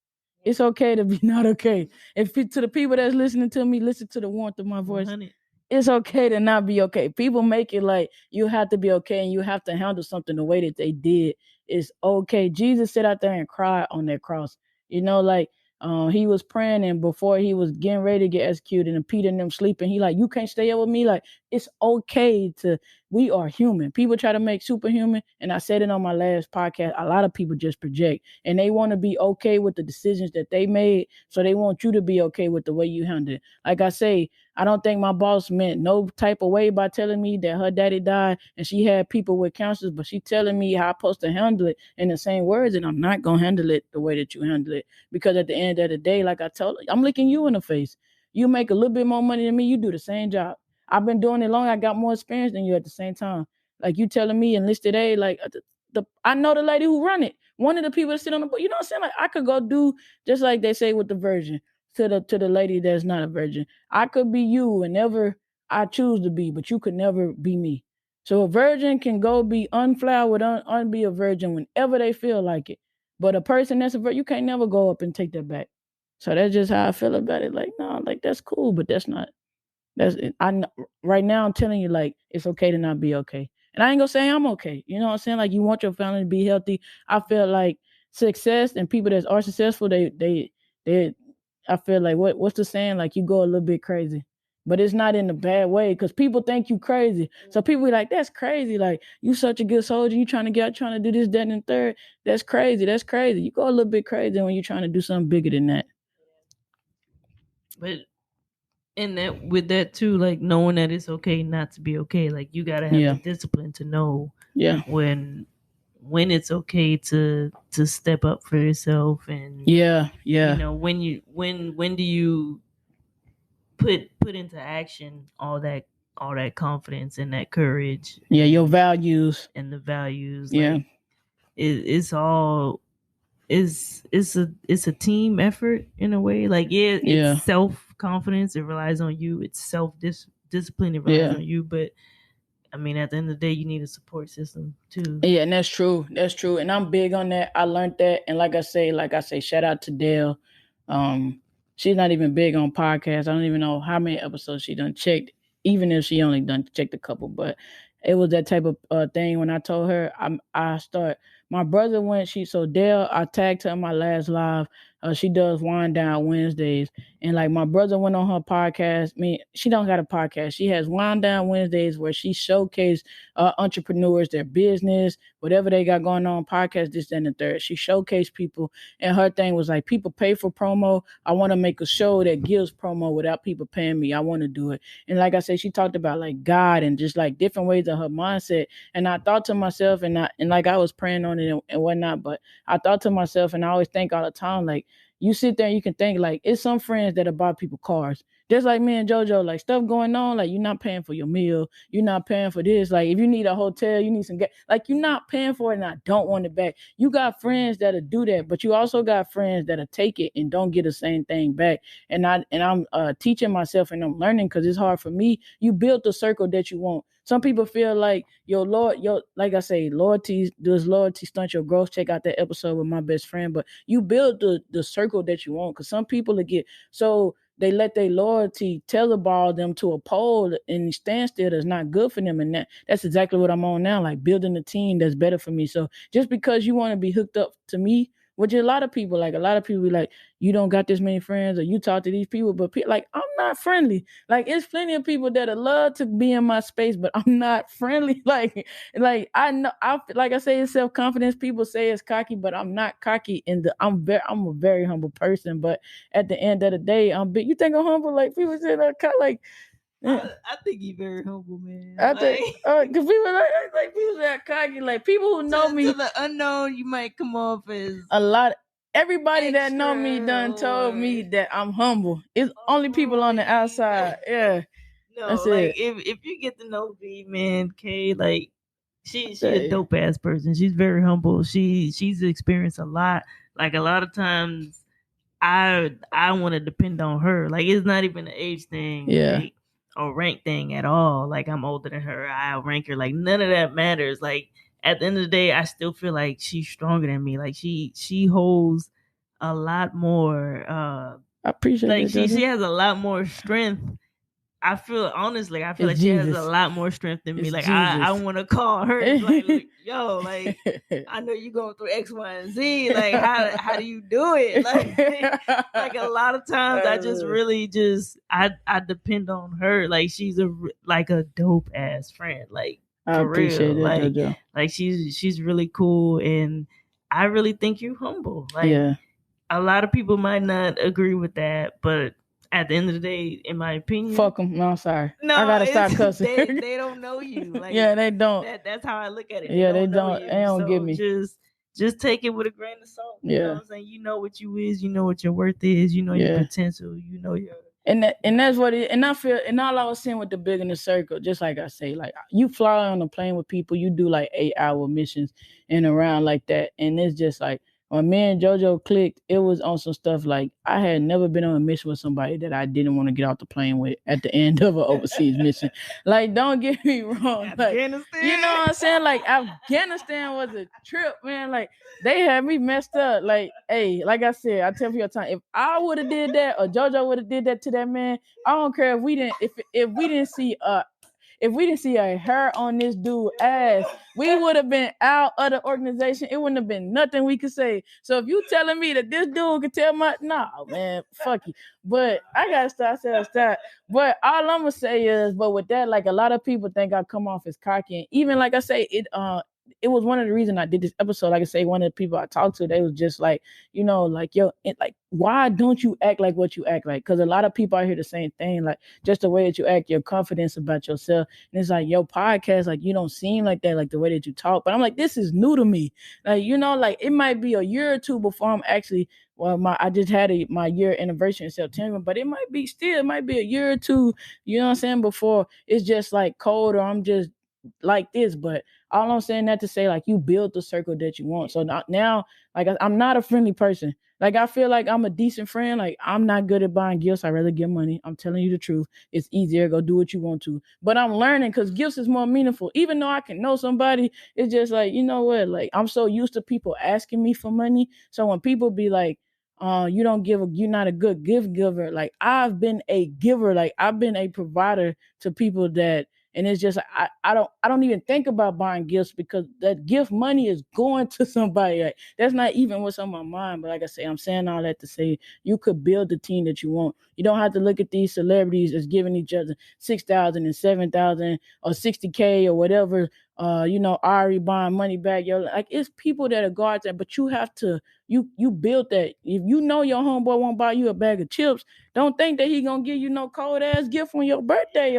Speaker 1: It's okay to be not okay. To the people that's listening to me, listen to the warmth of my voice. 100. It's okay to not be okay. People make it like you have to be okay and you have to handle something the way that they did. It's okay. Jesus sat out there and cried on that cross. He was praying and before he was getting ready to get executed and Peter and them sleeping, he like, you can't stay up with me. Like, it's okay we are human. People try to make superhuman. And I said it on my last podcast. A lot of people just project and they want to be okay with the decisions that they made. So they want you to be okay with the way you handle it. Like I say, I don't think my boss meant no type of way by telling me that her daddy died and she had people with cancers, but she telling me how I'm supposed to handle it in the same words, and I'm not going to handle it the way that you handle it. Because at the end of the day, like I told her, I'm looking you in the face. You make a little bit more money than me. You do the same job. I've been doing it long. I got more experience than you at the same time. Like you telling me enlisted aid, like I know the lady who run it. One of the people that sit on the board, you know what I'm saying? Like I could go do just like they say with the version. to the lady that's not a virgin. I could be you whenever I choose to be, but you could never be me. So a virgin can go be unflowered, be a virgin whenever they feel like it. But a person that's a virgin, you can't never go up and take that back. So that's just how I feel about it. Like, no, like that's cool, but that's not. That's right now. I'm telling you, like, it's okay to not be okay, and I ain't gonna say I'm okay. You know what I'm saying? Like, you want your family to be healthy. I feel like success and people that are successful, they. I feel like what's the saying? Like, you go a little bit crazy, but it's not in a bad way because people think you crazy. So people be like, that's crazy. Like, you such a good soldier. You trying to do this, that, and the third. That's crazy. That's crazy. You go a little bit crazy when you're trying to do something bigger than that.
Speaker 2: But and that with that too, like knowing that it's okay not to be okay. Like you gotta have
Speaker 1: Yeah.
Speaker 2: the discipline to know
Speaker 1: Yeah.
Speaker 2: when it's okay to step up for yourself, and
Speaker 1: Yeah. Yeah.
Speaker 2: you know when do you put into action all that confidence and that courage.
Speaker 1: Yeah, your values
Speaker 2: and the values.
Speaker 1: Yeah.
Speaker 2: Like it's all it's a team effort in a way. Like
Speaker 1: Yeah.
Speaker 2: it's self confidence. It relies on you. It's self discipline. It relies
Speaker 1: Yeah.
Speaker 2: on you. But I mean, at the end of the day, you need a support system too.
Speaker 1: Yeah, and that's true. That's true. And I'm big on that. I learned that. And like I say, shout out to Dale. She's not even big on podcasts. I don't even know how many episodes she done checked, even if she only done checked a couple. But it was that type of thing when I told her I start. My brother went. So Dale, I tagged her in my last live. She does Wind Down Wednesdays, and like my brother went on her podcast. I mean, she don't got a podcast. She has Wind Down Wednesdays where she showcased entrepreneurs, their business, whatever they got going on, podcast, this, that, and the third. She showcased people, and her thing was like, people pay for promo. I want to make a show that gives promo without people paying me. I want to do it. And like I said, she talked about like God and just like different ways of her mindset. And I thought to myself, and like I was praying on it and whatnot, but I thought to myself, and I always think all the time, like, you sit there and you can think like it's some friends that buy people cars. Just like me and JoJo, like stuff going on, like you're not paying for your meal, you're not paying for this. Like if you need a hotel, you need some gas. Like you're not paying for it, and I don't want it back. You got friends that'll do that, but you also got friends that'll take it and don't get the same thing back. And I'm teaching myself and I'm learning because it's hard for me. You build the circle that you want. Some people feel like like I say, does loyalty stunt your growth? Check out that episode with my best friend. But you build the circle that you want, because some people will get so they let their loyalty tetherball them to a pole and stand still that's not good for them. And that's exactly what I'm on now, like building a team that's better for me. So just because you want to be hooked up to me, which a lot of people be like, you don't got this many friends, or you talk to these people, but like, I'm not friendly. Like, it's plenty of people that love to be in my space, but I'm not friendly. Like I know, like I say, it's self-confidence. People say it's cocky, but I'm not cocky. I'm a very humble person. But at the end of the day, I'm big. You think I'm humble? Like people say that, like.
Speaker 2: I think you're very humble, man.
Speaker 1: I think because people that cocky, like people who know me
Speaker 2: to the unknown, you might come off as
Speaker 1: a lot. Everybody that know me done told me that I'm humble. It's only people on the outside. Yeah.
Speaker 2: No,
Speaker 1: that's
Speaker 2: like
Speaker 1: it.
Speaker 2: if you get to know V, man, Kay, like she a dope ass person. She's very humble. She's experienced a lot. Like a lot of times I want to depend on her. Like it's not even an age thing.
Speaker 1: Yeah.
Speaker 2: Like, or rank thing at all. Like I'm older than her. I rank her. Like none of that matters. Like at the end of the day, I still feel like she's stronger than me. Like she holds a lot more.
Speaker 1: I appreciate
Speaker 2: like
Speaker 1: that.
Speaker 2: She has a lot more strength. I feel honestly, like
Speaker 1: It's
Speaker 2: she
Speaker 1: Jesus.
Speaker 2: has a lot more strength than me.
Speaker 1: It's
Speaker 2: Like
Speaker 1: Jesus.
Speaker 2: I want to call her. Like, yo, like I know you going through X, Y, and Z. Like how do you do it? Like a lot of times, I just really I depend on her. Like she's a dope ass friend. Like
Speaker 1: I
Speaker 2: for
Speaker 1: appreciate
Speaker 2: real.
Speaker 1: that,
Speaker 2: Like
Speaker 1: JoJo.
Speaker 2: like she's really cool, and I really think you're humble. Like
Speaker 1: Yeah.
Speaker 2: a lot of people might not agree with that, but at the end of the day, in my opinion,
Speaker 1: Fuck them. No, I'm sorry.
Speaker 2: no,
Speaker 1: I gotta stop cussing.
Speaker 2: They don't know you. Like
Speaker 1: yeah, they don't.
Speaker 2: That's how I look at it.
Speaker 1: Yeah,
Speaker 2: they
Speaker 1: they don't.
Speaker 2: know you.
Speaker 1: They don't
Speaker 2: so
Speaker 1: get me.
Speaker 2: Just take it with a grain of salt. You know
Speaker 1: Yeah.
Speaker 2: what I'm saying? You know what you is. You know what your worth is. You know your
Speaker 1: Yeah.
Speaker 2: potential. You know your.
Speaker 1: And that's what it. And I feel. And all I was saying with the big in the circle, just like I say, like you fly on a plane with people, you do like 8-hour missions and around like that, and it's just like when me and JoJo clicked, it was on some stuff like I had never been on a mission with somebody that I didn't want to get off the plane with at the end of an overseas mission. Like, don't get me wrong. Like,
Speaker 2: Afghanistan.
Speaker 1: you know what I'm saying? Like, Afghanistan was a trip, man. Like, they had me messed up. Like, hey, like I said, I tell you all the time, if I would have did that or JoJo would have did that to that man, I don't care if we didn't see a hair on this dude's ass, we would have been out of the organization. It wouldn't have been nothing we could say. So if you telling me that this dude could tell my man, fuck you. But I gotta start. But all I'm gonna say is, but with that, like a lot of people think I come off as cocky. And even like I say, it was one of the reasons I did this episode. Like I say, one of the people I talked to, they was just like, like, yo, like, why don't you act like what you act like? Because a lot of people out here the same thing, like just the way that you act, your confidence about yourself. And it's like, your podcast, like, you don't seem like that, like the way that you talk. But I'm like, this is new to me. Like, like it might be a year or two before I'm actually, I just had my year anniversary in September, but it might be a year or two, you know what I'm saying, before it's just like cold or I'm just like this. But all I'm saying that to say, like, you build the circle that you want. So now, like, I'm not a friendly person. Like, I feel like I'm a decent friend. Like, I'm not good at buying gifts. I'd rather give money. I'm telling you the truth. It's easier. Go do what you want to. But I'm learning because gifts is more meaningful. Even though I can know somebody, it's just like, you know what? Like, I'm so used to people asking me for money. So when people be like, you're not a good gift giver. Like, I've been a giver. Like, I've been a provider to people that, and it's just I don't even think about buying gifts because that gift money is going to somebody. Like, that's not even what's on my mind. But like I say, I'm saying all that to say you could build the team that you want. You don't have to look at these celebrities as giving each other 6,000 and 7,000 or 60K or whatever. Ari buying money back. Like, it's people that are guards that, but you have to you build that. If you know your homeboy won't buy you a bag of chips, don't think that he gonna give you no cold ass gift on your birthday.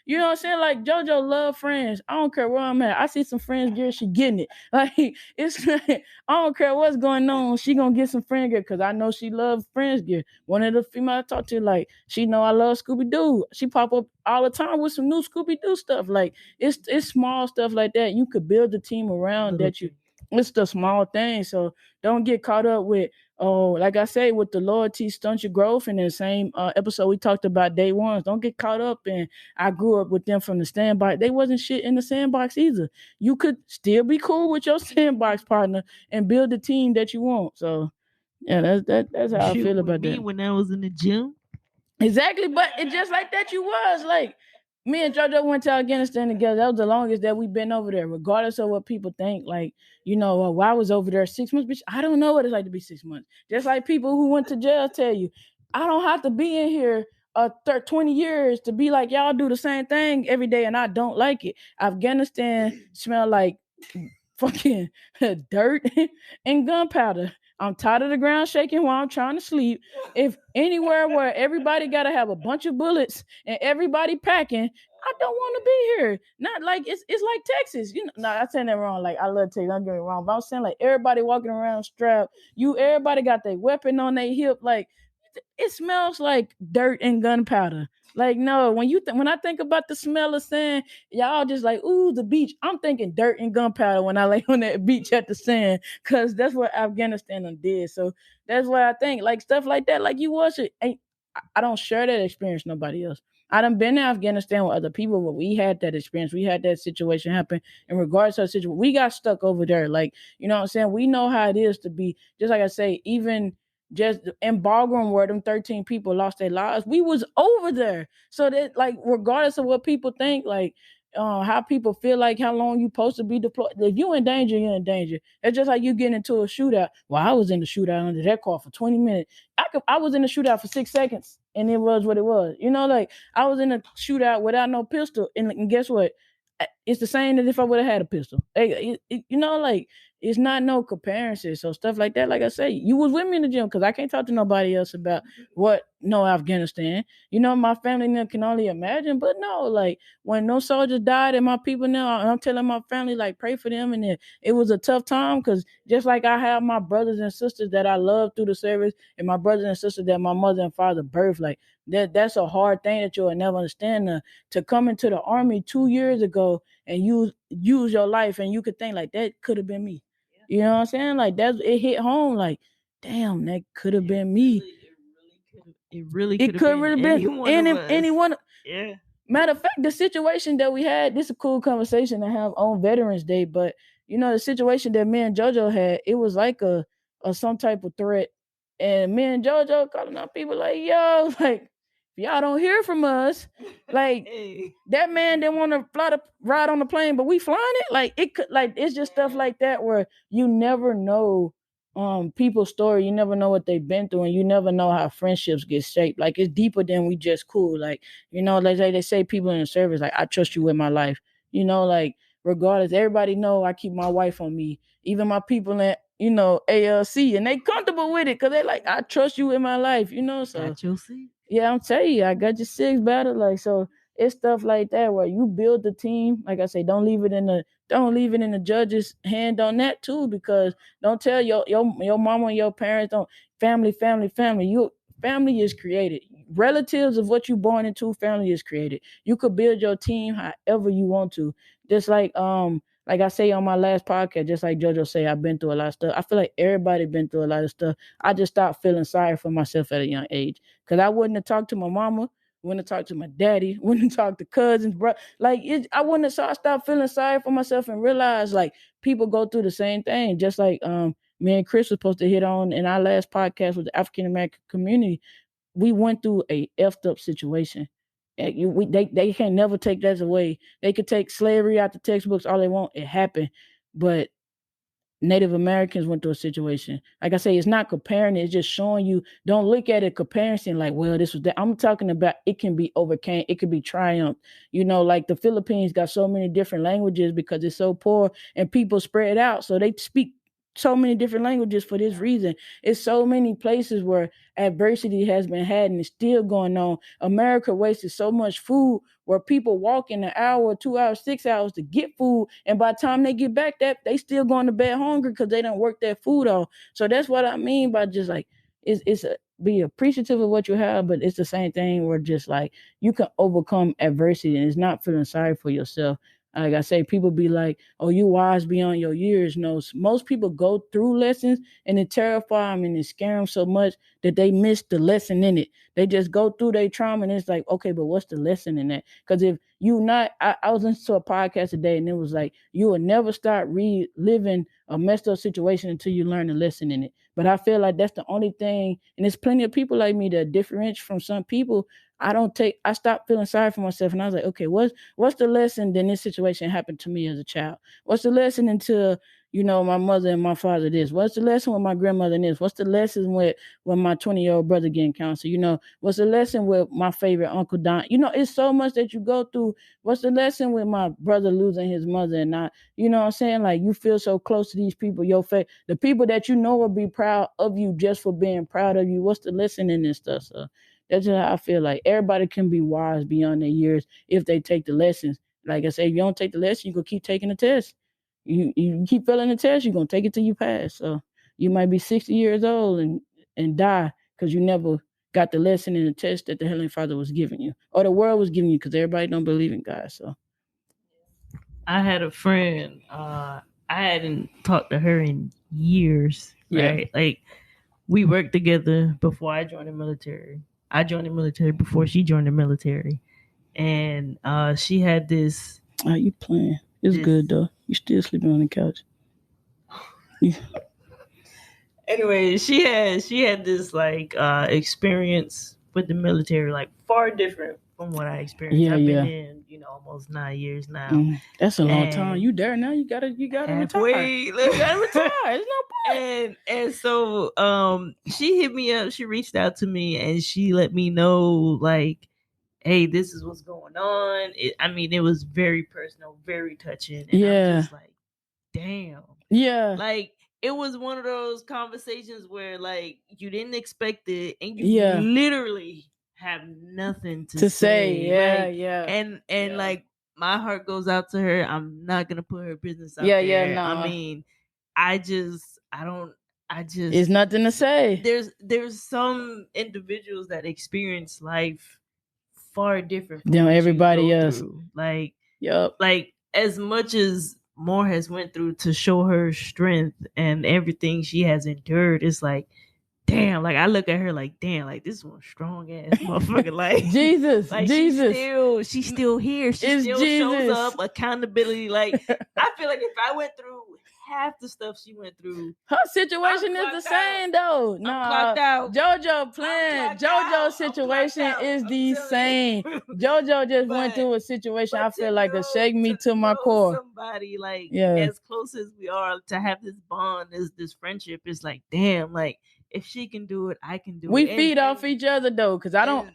Speaker 1: You know what I'm saying? Like, JoJo love friends. I don't care where I'm at. I see some friends gear, she getting it. Like, it's like, I don't care what's going on. She gonna get some friend gear because I know she loves friends gear. One of the females I talked to, like, she know I love Scooby Doo. She pop up all the time with some new Scooby Doo stuff. Like, it's small stuff like that. You could build a team around that you. It's the small things. So don't get caught up with, like I say, with the loyalty stunt your growth. In the same episode we talked about day ones. Don't get caught up in, I grew up with them from the sandbox. They wasn't shit in the sandbox either. You could still be cool with your sandbox partner and build the team that you want. So yeah, that's how I feel about that.
Speaker 2: When I was in the gym.
Speaker 1: Exactly, but it's just like that you was. Like, me and JoJo went to Afghanistan together. That was the longest that we've been over there, regardless of what people think. Like, why I was over there 6 months, bitch. I don't know what it's like to be 6 months. Just like people who went to jail tell you, I don't have to be in here 20 years to be like, y'all do the same thing every day, and I don't like it. Afghanistan smell like fucking dirt and gunpowder. I'm tired of the ground shaking while I'm trying to sleep. If anywhere where everybody got to have a bunch of bullets and everybody packing, I don't want to be here. Not like it's like Texas. No, I'm saying that wrong. Like, I love Texas. Don't get me wrong. But I'm saying, like, everybody walking around strapped. Everybody got their weapon on their hip. Like, it smells like dirt and gunpowder. Like, no, when I think about the smell of sand, y'all just like, ooh, the beach. I'm thinking dirt and gunpowder when I lay on that beach at the sand, because that's what Afghanistan did. So that's why I think, like, stuff like that, like, you watch it. I don't share that experience with nobody else. I done been to Afghanistan with other people, but we had that experience. We had that situation happen. In regards to the situation, we got stuck over there. Like, you know what I'm saying? We know how it is to be, just like I say, even just in Bagram where them 13 people lost their lives, we was over there. So that, like, regardless of what people think, like, how people feel, like how long you supposed to be deployed. If you in danger, you're in danger. It's just like you get into a shootout. Well, I was in the shootout under that car for 20 minutes. I was in the shootout for 6 seconds, and it was what it was. Like, I was in a shootout without no pistol, and guess what? It's the same as if I would have had a pistol. Like, it's not no comparison. So stuff like that, like I say, you was with me in the gym, because I can't talk to nobody else about Afghanistan. My family now can only imagine. But no, like, when no soldiers died and my people now, I'm telling my family, like, pray for them. And it was a tough time, because just like I have my brothers and sisters that I love through the service, and my brothers and sisters that my mother and father birthed, like, that's a hard thing that you'll never understand. To come into the army 2 years ago and use your life, and you could think like, that could have been me. You know what I'm saying? Like it hit home. Like, damn, that could have been me.
Speaker 2: It really
Speaker 1: It
Speaker 2: could
Speaker 1: could
Speaker 2: have
Speaker 1: have
Speaker 2: been
Speaker 1: been
Speaker 2: any of us.
Speaker 1: anyone.
Speaker 2: Yeah.
Speaker 1: Matter of fact, the situation that we had, this is a cool conversation to have on Veterans Day, but the situation that me and JoJo had, it was like a some type of threat. And me and JoJo calling out people like, yo, like, if y'all don't hear from us, like
Speaker 2: Hey.
Speaker 1: that man didn't want to ride on the plane, but we flying it. Like it could, like it's just stuff like that where you never know people's story. You never know what they've been through, and you never know how friendships get shaped. Like it's deeper than we just cool. Like, like they say people in the service, like I trust you with my life. Like regardless, everybody know I keep my wife on me. Even my people in ALC, and they comfortable with it because they like I trust you with my life. So
Speaker 2: Got your seat.
Speaker 1: yeah, I'm telling you, I got your six battle. Like so, it's stuff like that where you build the team. Like I say, don't leave it in the judge's hand on that too, because don't tell your mama and your parents don't family. You family is created. Relatives of what you born into, family is created. You could build your team however you want to. Just like I say on my last podcast, just like JoJo say, I've been through a lot of stuff. I feel like everybody been through a lot of stuff. I just stopped feeling sorry for myself at a young age. Because I wouldn't have talked to my mama, wouldn't have talked to my daddy, wouldn't have talked to cousins, bro. Like, I wouldn't have, so I stopped feeling sorry for myself and realized, like, people go through the same thing. Just like me and Chris was supposed to hit on in our last podcast with the African-American community. We went through a effed up situation. They can never take that away. They could take slavery out the textbooks all they want. It happened. But Native Americans went through a situation. Like I say, it's not comparing it, it's just showing you. Don't look at it comparison like, well, this was that. I'm talking about it can be overcame, it could be triumphed. Like the Philippines got so many different languages because it's so poor and people spread out. So they speak so many different languages for this reason. It's so many places where adversity has been had and it's still going on. America wasted so much food where people walk in an hour, 2 hours, 6 hours to get food, and by the time they get back, that they still going to bed hungry because they don't work that food off. So that's what I mean by just like be appreciative of what you have, but it's the same thing where just like you can overcome adversity and it's not feeling sorry for yourself. Like I say, people be like, "Oh, you wise beyond your years." No, most people go through lessons and it terrify them and it scare them so much that they miss the lesson in it. They just go through their trauma and it's like, okay, but what's the lesson in that? Because if you not, I was listening to a podcast today and it was like, you will never start reliving a messed up situation until you learn a lesson in it. But I feel like that's the only thing, and there's plenty of people like me that differentiate from some people. I stopped feeling sorry for myself and I was like, okay, what's the lesson then this situation happened to me as a child? What's the lesson until my mother and my father this? What's the lesson with my grandmother and this? What's the lesson with when my 20-year-old brother getting counseled? What's the lesson with my favorite Uncle Don? It's so much that you go through. What's the lesson with my brother losing his mother and not, what I'm saying? Like you feel so close to these people, the people that will be proud of you just for being proud of you. What's the lesson in this stuff? So that's just how I feel like everybody can be wise beyond their years if they take the lessons. Like I say, if you don't take the lesson, you go keep taking the test. You keep failing the test, you're gonna take it till you pass. So you might be 60 years old and die because you never got the lesson in the test that the Heavenly Father was giving you or the world was giving you because everybody don't believe in God. So
Speaker 2: I had a friend. I hadn't talked to her in years. Right,
Speaker 1: yeah.
Speaker 2: like we worked together before I joined the military. I joined the military before she joined the military, and she had this.
Speaker 1: Oh, you playing? It's good though. You still sleeping on the couch. Yeah.
Speaker 2: Anyway, she had this like experience with the military, like far different from what I experienced.
Speaker 1: Yeah,
Speaker 2: I've been
Speaker 1: yeah.
Speaker 2: in almost 9 years now.
Speaker 1: That's a long
Speaker 2: And
Speaker 1: time. You there now? You gotta
Speaker 2: halfway,
Speaker 1: retire. You gotta retire. There's no point.
Speaker 2: And so she hit me up. She reached out to me and she let me know like, hey, this is what's going on. It was very personal, very touching, and
Speaker 1: Yeah.
Speaker 2: I'm just like, damn.
Speaker 1: Yeah.
Speaker 2: Like it was one of those conversations where like you didn't expect it and you
Speaker 1: Yeah.
Speaker 2: literally have nothing to
Speaker 1: say. Yeah,
Speaker 2: like,
Speaker 1: yeah.
Speaker 2: And
Speaker 1: Yeah.
Speaker 2: like my heart goes out to her. I'm not gonna put her business out
Speaker 1: Yeah,
Speaker 2: there.
Speaker 1: yeah, no.
Speaker 2: I mean, I just
Speaker 1: It's nothing to say.
Speaker 2: There's some individuals that experience life far different from
Speaker 1: Than
Speaker 2: what
Speaker 1: everybody
Speaker 2: you go
Speaker 1: else.
Speaker 2: through. Like
Speaker 1: Yup.
Speaker 2: like as much as more has went through to show her strength and everything she has endured. It's like, damn, like I look at her like, damn, like this one strong ass motherfucker. Like
Speaker 1: Jesus,
Speaker 2: like
Speaker 1: Jesus.
Speaker 2: she's still here. She
Speaker 1: It's
Speaker 2: still shows
Speaker 1: Jesus.
Speaker 2: up. Accountability. Like I feel like if I went through half the stuff she went through,
Speaker 1: Her situation is the same though. No,
Speaker 2: clocked out.
Speaker 1: JoJo playing.
Speaker 2: clocked out.
Speaker 1: JoJo's situation
Speaker 2: I'm clocked
Speaker 1: is
Speaker 2: out.
Speaker 1: the
Speaker 2: I'm telling
Speaker 1: same.
Speaker 2: you.
Speaker 1: JoJo just went
Speaker 2: But-
Speaker 1: through a situation I
Speaker 2: But
Speaker 1: feel
Speaker 2: to
Speaker 1: like
Speaker 2: know-
Speaker 1: it shake me to my
Speaker 2: know
Speaker 1: core.
Speaker 2: Somebody like
Speaker 1: Yeah.
Speaker 2: as close as we are to have this bond, this friendship is like, damn, like if she can do it, I can do
Speaker 1: We
Speaker 2: it.
Speaker 1: feed off each other though, cause I don't.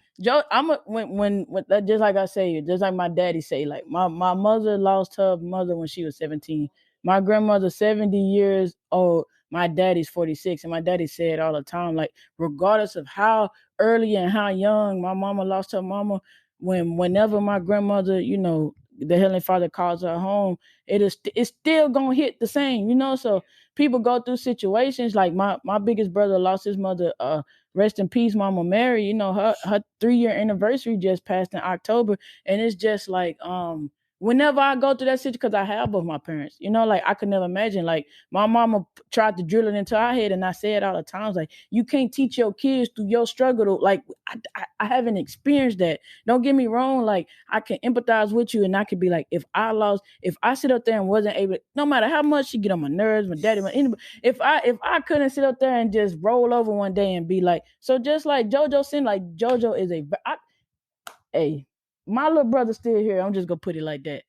Speaker 1: I'm a, when just like I say, just like my daddy say, like my mother lost her mother when she was 17. My grandmother's 70 years old. My daddy's 46, and my daddy said all the time, like regardless of how early and how young my mama lost her mama, whenever my grandmother, you know, the Heavenly Father calls her home, it's still gonna hit the same, you know. So people go through situations like my biggest brother lost his mother. Rest in peace, Mama Mary. You know, her 3-year anniversary just passed in October, and it's just like whenever I go through that situation, because I have both my parents, you know, like I could never imagine. Like my mama tried to drill it into our head, and I say it all the times, like you can't teach your kids through your struggle. Like I haven't experienced that. Don't get me wrong. Like I can empathize with you, and I could be like, if I sit up there and wasn't able, no matter how much she get on my nerves, my daddy, anybody, if I couldn't sit up there and just roll over one day and be like, so just like JoJo said, like JoJo is hey, my little brother still here. I'm just gonna put it like that.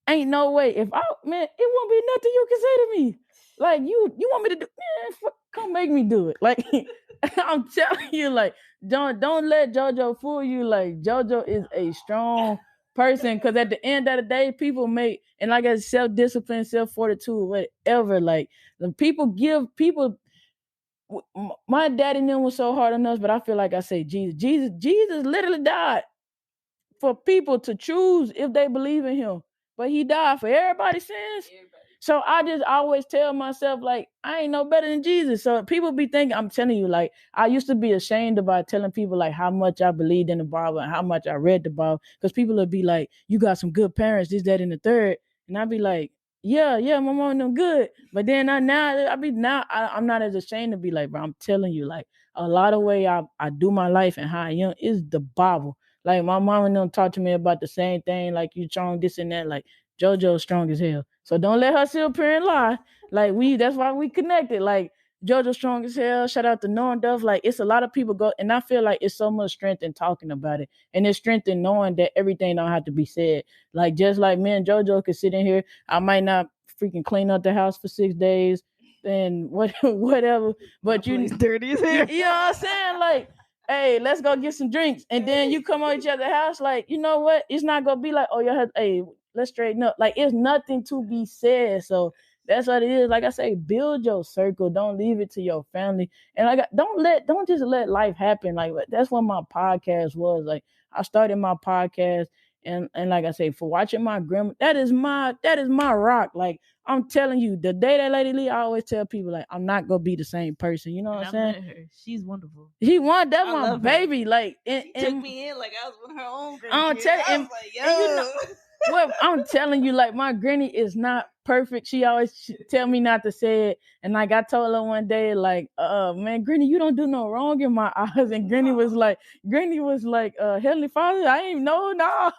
Speaker 1: Ain't no way. If it won't be nothing you can say to me. Like you want me to do? Man, come make me do it. Like I'm telling you, like don't let JoJo fool you. Like JoJo is a strong person, because at the end of the day, people make, and like I said, self-discipline, self-fortitude, whatever. Like the people give people. My daddy and them was so hard on us, but I feel like I say Jesus literally died for people to choose if they believe in him. But he died for everybody's sins. So I just always tell myself, like, I ain't no better than Jesus. So people be thinking, I'm telling you, like, I used to be ashamed about telling people, like, how much I believed in the Bible and how much I read the Bible. Because people would be like, you got some good parents, this, that, and the third. And I'd be like, yeah, my mom and them good. But then I'm not as ashamed to be like, bro, I'm telling you, like, a lot of way I do my life and how I am is the Bible. Like my mom and them talk to me about the same thing, like you strong, this and that. Like JoJo's strong as hell. So don't let her sit up here and lie. Like that's why we connected. Like JoJo's strong as hell. Shout out to knowing Duff. Like it's a lot of people go, and I feel like it's so much strength in talking about it. And it's strength in knowing that everything don't have to be said. Like just like me and JoJo could sit in here. I might not freaking clean up the house for 6 days and whatever. But
Speaker 2: dirty as hell.
Speaker 1: you know what I'm saying? Like, hey, let's go get some drinks. And then you come over each other's house, like, you know what? It's not gonna be like, oh, hey, let's straighten up. Like, it's nothing to be said. So that's what it is. Like I say, build your circle. Don't leave it to your family. And don't just let life happen. Like that's what my podcast was. Like I started my podcast. And like I say, for watching my grandma, that is my rock. Like I'm telling you, the day that Lady Lee, I always tell people, like, I'm not gonna be the same person. You know what I'm saying?
Speaker 2: Met her. She's wonderful.
Speaker 1: That's my baby.
Speaker 2: Her.
Speaker 1: Like
Speaker 2: she took me in like I was one of her own grandkids.
Speaker 1: I'm telling you,
Speaker 2: like, yo.
Speaker 1: Well, I'm telling you, like my granny is not perfect. She always tell me not to say it. And like I told her one day, like, man, Granny, you don't do no wrong in my eyes. And Granny was like, Heavenly Father, I ain't no.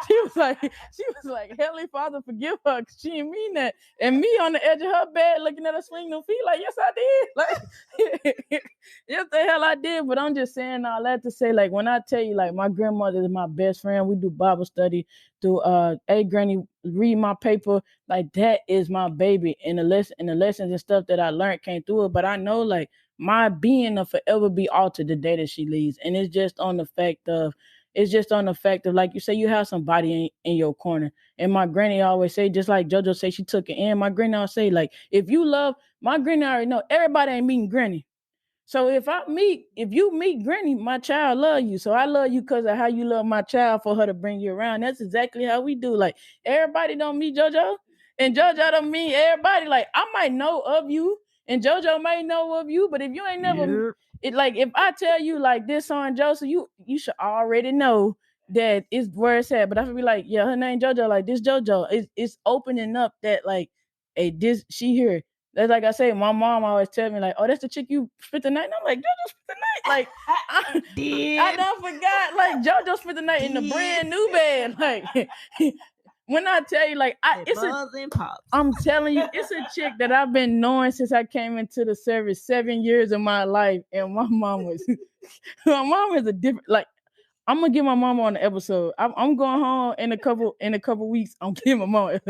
Speaker 1: She was like, Heavenly Father, forgive her, 'cause she didn't mean that. And me on the edge of her bed looking at her swinging her feet, like, yes, I did. Like, yes, the hell I did. But I'm just saying all that to say, like, when I tell you, like, my grandmother is my best friend. We do Bible study through hey Granny, read my paper. Like that is my baby. And the lessons and stuff that I learned came through it. But I know like my being will forever be altered the day that she leaves. And it's just on the fact of like you say, you have somebody in your corner. And my granny always say, just like JoJo say, she took it in. My granny always say, like, if you love my granny, I already know everybody ain't meeting granny. So if you meet Granny, my child love you. So I love you because of how you love my child for her to bring you around. That's exactly how we do. Like everybody don't meet JoJo, and JoJo don't meet everybody. Like I might know of you, and JoJo might know of you, but if you ain't never, it like if I tell you like this on Joseph, you should already know that is where it's at. But I feel be like, yeah, her name JoJo, like this JoJo. It's opening up that like, hey, this she here. That's like I say, my mom always tell me like, oh, that's the chick you spent the night. And I'm like, JoJo spent the night. Like I don't forgot. Like JoJo spent the night in the brand new bed. Like when I tell you, like it's
Speaker 2: and pops.
Speaker 1: I'm telling you, it's a chick that I've been knowing since I came into the service 7 years of my life. And my mom was my mom is a different like I'm gonna get my mama on the episode. I'm going home in a couple weeks. I'm getting my mama.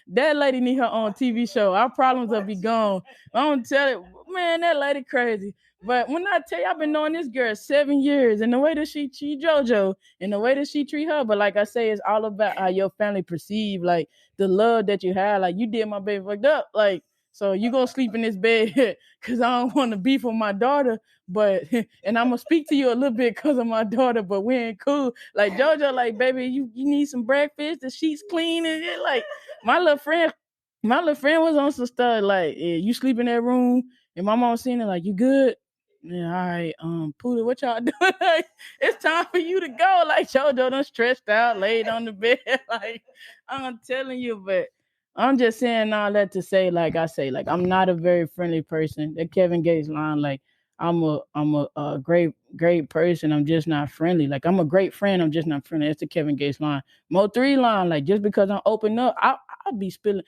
Speaker 1: That lady need her own TV show. Our problems will be gone. I don't tell it, man. That lady crazy. But when I tell you, I've been knowing this girl 7 years, and the way that she treat JoJo, and the way that she treat her. But like I say, it's all about how your family perceive, like the love that you have. Like you did my baby fucked up, like. So you gonna sleep in this bed because I don't want to beef with my daughter, but and I'm gonna speak to you a little bit because of my daughter, but we ain't cool. Like JoJo, like baby, you need some breakfast, the sheets clean, and it, like my little friend was on some stuff like, yeah, you sleep in that room, and my mom seen it like, you good? Yeah, all right, Poodle, what y'all doing? Like, it's time for you to go. Like JoJo done stretched out, laid on the bed. Like I'm telling you, but I'm just saying all that to say, like I say, like I'm not a very friendly person. That Kevin Gates line, like I'm a great person. I'm just not friendly. Like I'm a great friend. I'm just not friendly. That's the Kevin Gates line. Mo3 line, like just because I'm open up, I'll be spilling.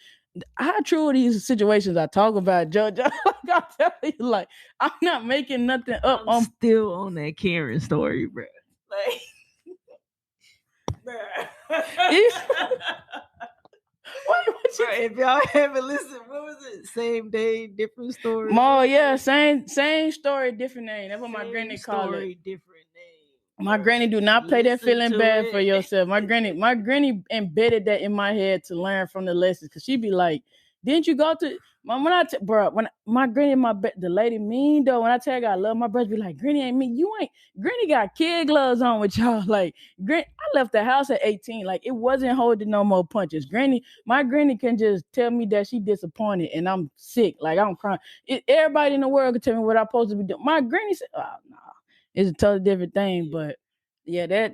Speaker 1: How true are these situations I talk about, Judge? Like I tell you, like I'm not making nothing up.
Speaker 2: I'm still on that Karen story, bro. Like, Bro, if y'all haven't listened, what was it? Same day, different story.
Speaker 1: Oh yeah, same story, different name. That's what my granny called it.
Speaker 2: Different name.
Speaker 1: My granny do not play that feeling bad for yourself. My granny embedded that in my head to learn from the lessons, because she be like, "Didn't you go to?" When my granny, the lady mean though. When I tell you I love my brother, be like, "Granny ain't mean. You ain't." Granny got kid gloves on with y'all. Like, I left the house at 18. Like, it wasn't holding no more punches. My granny can just tell me that she disappointed and I'm sick. Like I'm crying. Everybody in the world can tell me what I'm supposed to be doing. My granny said, "Oh no." It's a totally different thing, but yeah, that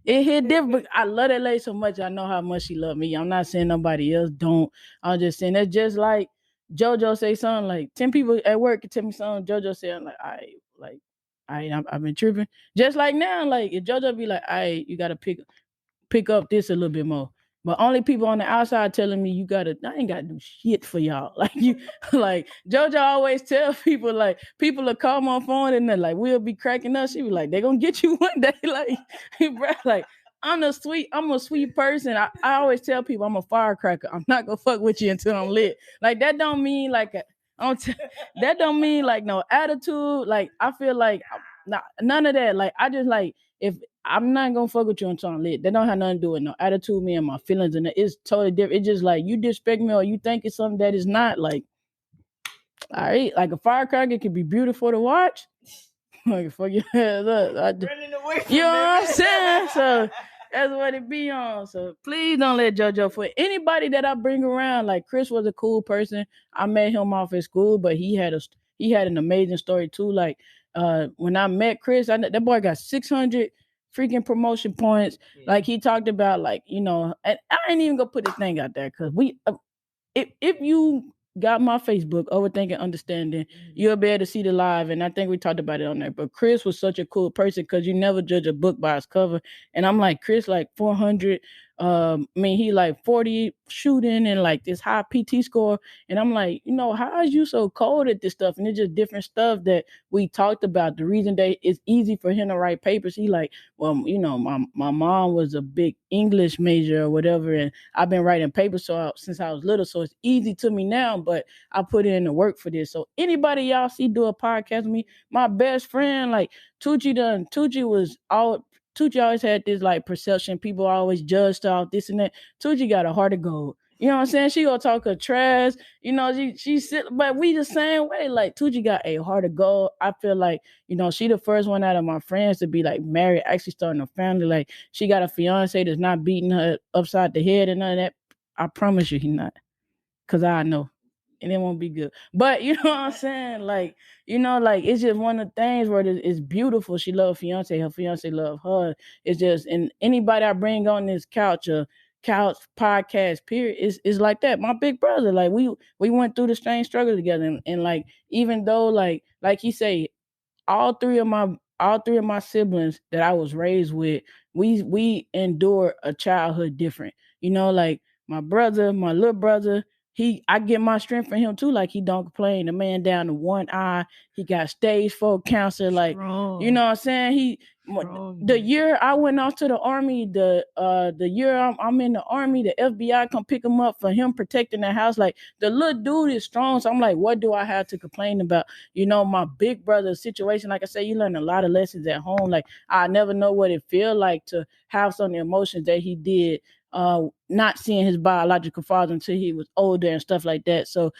Speaker 1: it hit different. But I love that lady so much. I know how much she love me. I'm not saying nobody else don't. I'm just saying that's just like JoJo say something like 10 people at work can tell me something. JoJo say I'm like, I've been tripping. Just like now, like if JoJo be like, you gotta pick up this a little bit more. But only people on the outside telling me I ain't gotta do shit for y'all. Like you, like JoJo always tell people, like people will call my phone and they're like, we'll be cracking up. She be like, they gonna get you one day. Like, bro, like I'm a sweet person. I always tell people I'm a firecracker. I'm not gonna fuck with you until I'm lit. Like that don't mean like that don't mean like no attitude. Like I feel like none of that. Like I just like if I'm not gonna fuck with you until I'm lit. That don't have nothing to do with no attitude, me and my feelings, and it's totally different. It's just like you disrespect me or you think it's something that is not. Like, all right, like a firecracker can be beautiful to watch. Like fuck your ass up. You know what I'm saying? So that's what it be on. So please don't let JoJo for anybody that I bring around. Like Chris was a cool person. I met him off at school, but he had an amazing story too. Like when I met Chris, that boy got 600 freaking promotion points. Yeah. Like he talked about, like, you know, and I ain't even gonna put this thing out there because if you got my Facebook, Overthinking Understanding, you'll be able to see the live. And I think we talked about it on there. But Chris was such a cool person because you never judge a book by its cover. And I'm like, Chris, like 400. He like 40 shooting and like this high PT score. And I'm like, you know, how is you so cold at this stuff? And it's just different stuff that we talked about. The reason that it's easy for him to write papers, he like, well, you know, my mom was a big English major or whatever. And I've been writing papers since I was little. So it's easy to me now, but I put in the work for this. So anybody y'all see do a podcast with me, my best friend, like Tucci always had this like perception. People always judged off this and that. Tucci got a heart of gold. You know what I'm saying? She gonna talk her trash. You know, she sit, but we the same way. Like Tucci got a heart of gold. I feel like, you know, she the first one out of my friends to be like married, actually starting a family. Like she got a fiance that's not beating her upside the head and none of that. I promise you he not. Cause I know. and it won't be good. But you know what I'm saying? Like, like it's just one of the things where it's beautiful. She loved fiance, her fiance loved her. It's just, and anybody I bring on this couch podcast period is like that. My big brother, like we went through the same struggle together, and like even though like he say, all three of my siblings that I was raised with, we endure a childhood different. Like my brother, my little brother, I get my strength from him too. Like he don't complain. The man down to one eye, he got stage 4 cancer. Like you know what I'm saying? The year I went off to the army, the year I'm in the army, the FBI come pick him up for him protecting the house. Like the little dude is strong. So I'm like, what do I have to complain about? My big brother's situation. Like I said, you learn a lot of lessons at home. Like I never know what it feel like to have some of the emotions that he did, not seeing his biological father until he was older and stuff like that. So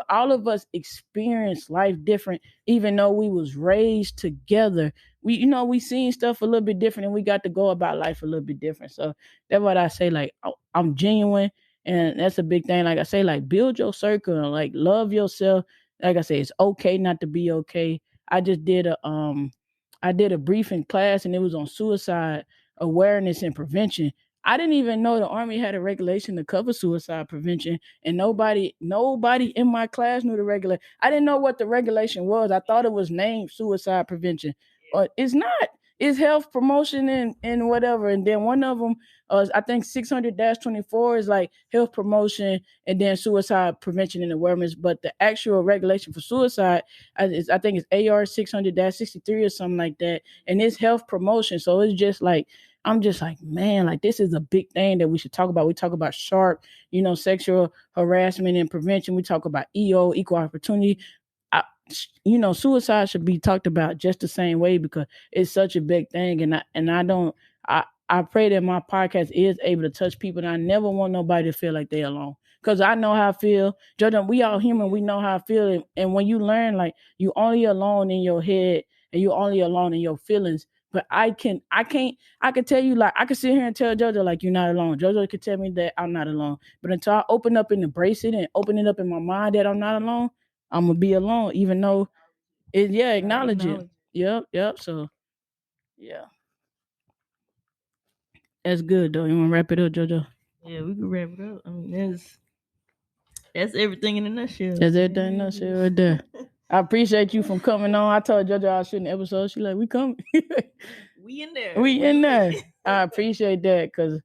Speaker 1: all of us experienced life different, even though we was raised together. We seen stuff a little bit different, and we got to go about life a little bit different. So that's what I say. Like I'm genuine, and that's a big thing. Like I say, like build your circle and like love yourself. Like I say, it's okay not to be okay. I just did a briefing class, and it was on suicide awareness and prevention. I didn't even know the Army had a regulation to cover suicide prevention, and nobody in my class knew the regulation. I didn't know what the regulation was. I thought it was named suicide prevention, but it's not. It's health promotion and whatever. And then one of them, I think 600-24 is like health promotion, and then suicide prevention and awareness. But the actual regulation for suicide, I think it's AR 600-63 or something like that, and it's health promotion. So it's just like, I'm just like, man, like this is a big thing that we should talk about. We talk about SHARP, sexual harassment and prevention. We talk about EO, equal opportunity. Suicide should be talked about just the same way, because it's such a big thing. I pray that my podcast is able to touch people, and I never want nobody to feel like they're alone. Because I know how I feel. Jordan, we all human. We know how I feel. And when you learn, like, you only alone in your head, and you only alone in your feelings. But I can tell you, like, I can sit here and tell JoJo, like, you're not alone. JoJo could tell me that I'm not alone. But until I open up and embrace it and open it up in my mind that I'm not alone, I'm gonna be alone, even though acknowledge it. Yep. So yeah. That's good though. You wanna wrap it up, JoJo?
Speaker 2: Yeah, we can wrap it up. I mean, that's everything in a nutshell.
Speaker 1: That's everything in a nutshell right there. I appreciate you from coming on. I told JoJo I was shooting the episode. She like, we coming.
Speaker 2: We in there.
Speaker 1: We in there. I appreciate that, because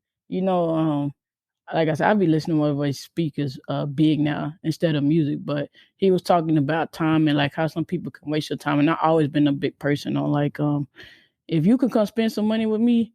Speaker 1: like I said, I be listening to what speakers big now instead of music. But he was talking about time and like how some people can waste your time. And I've always been a big person on like, if you can come spend some money with me,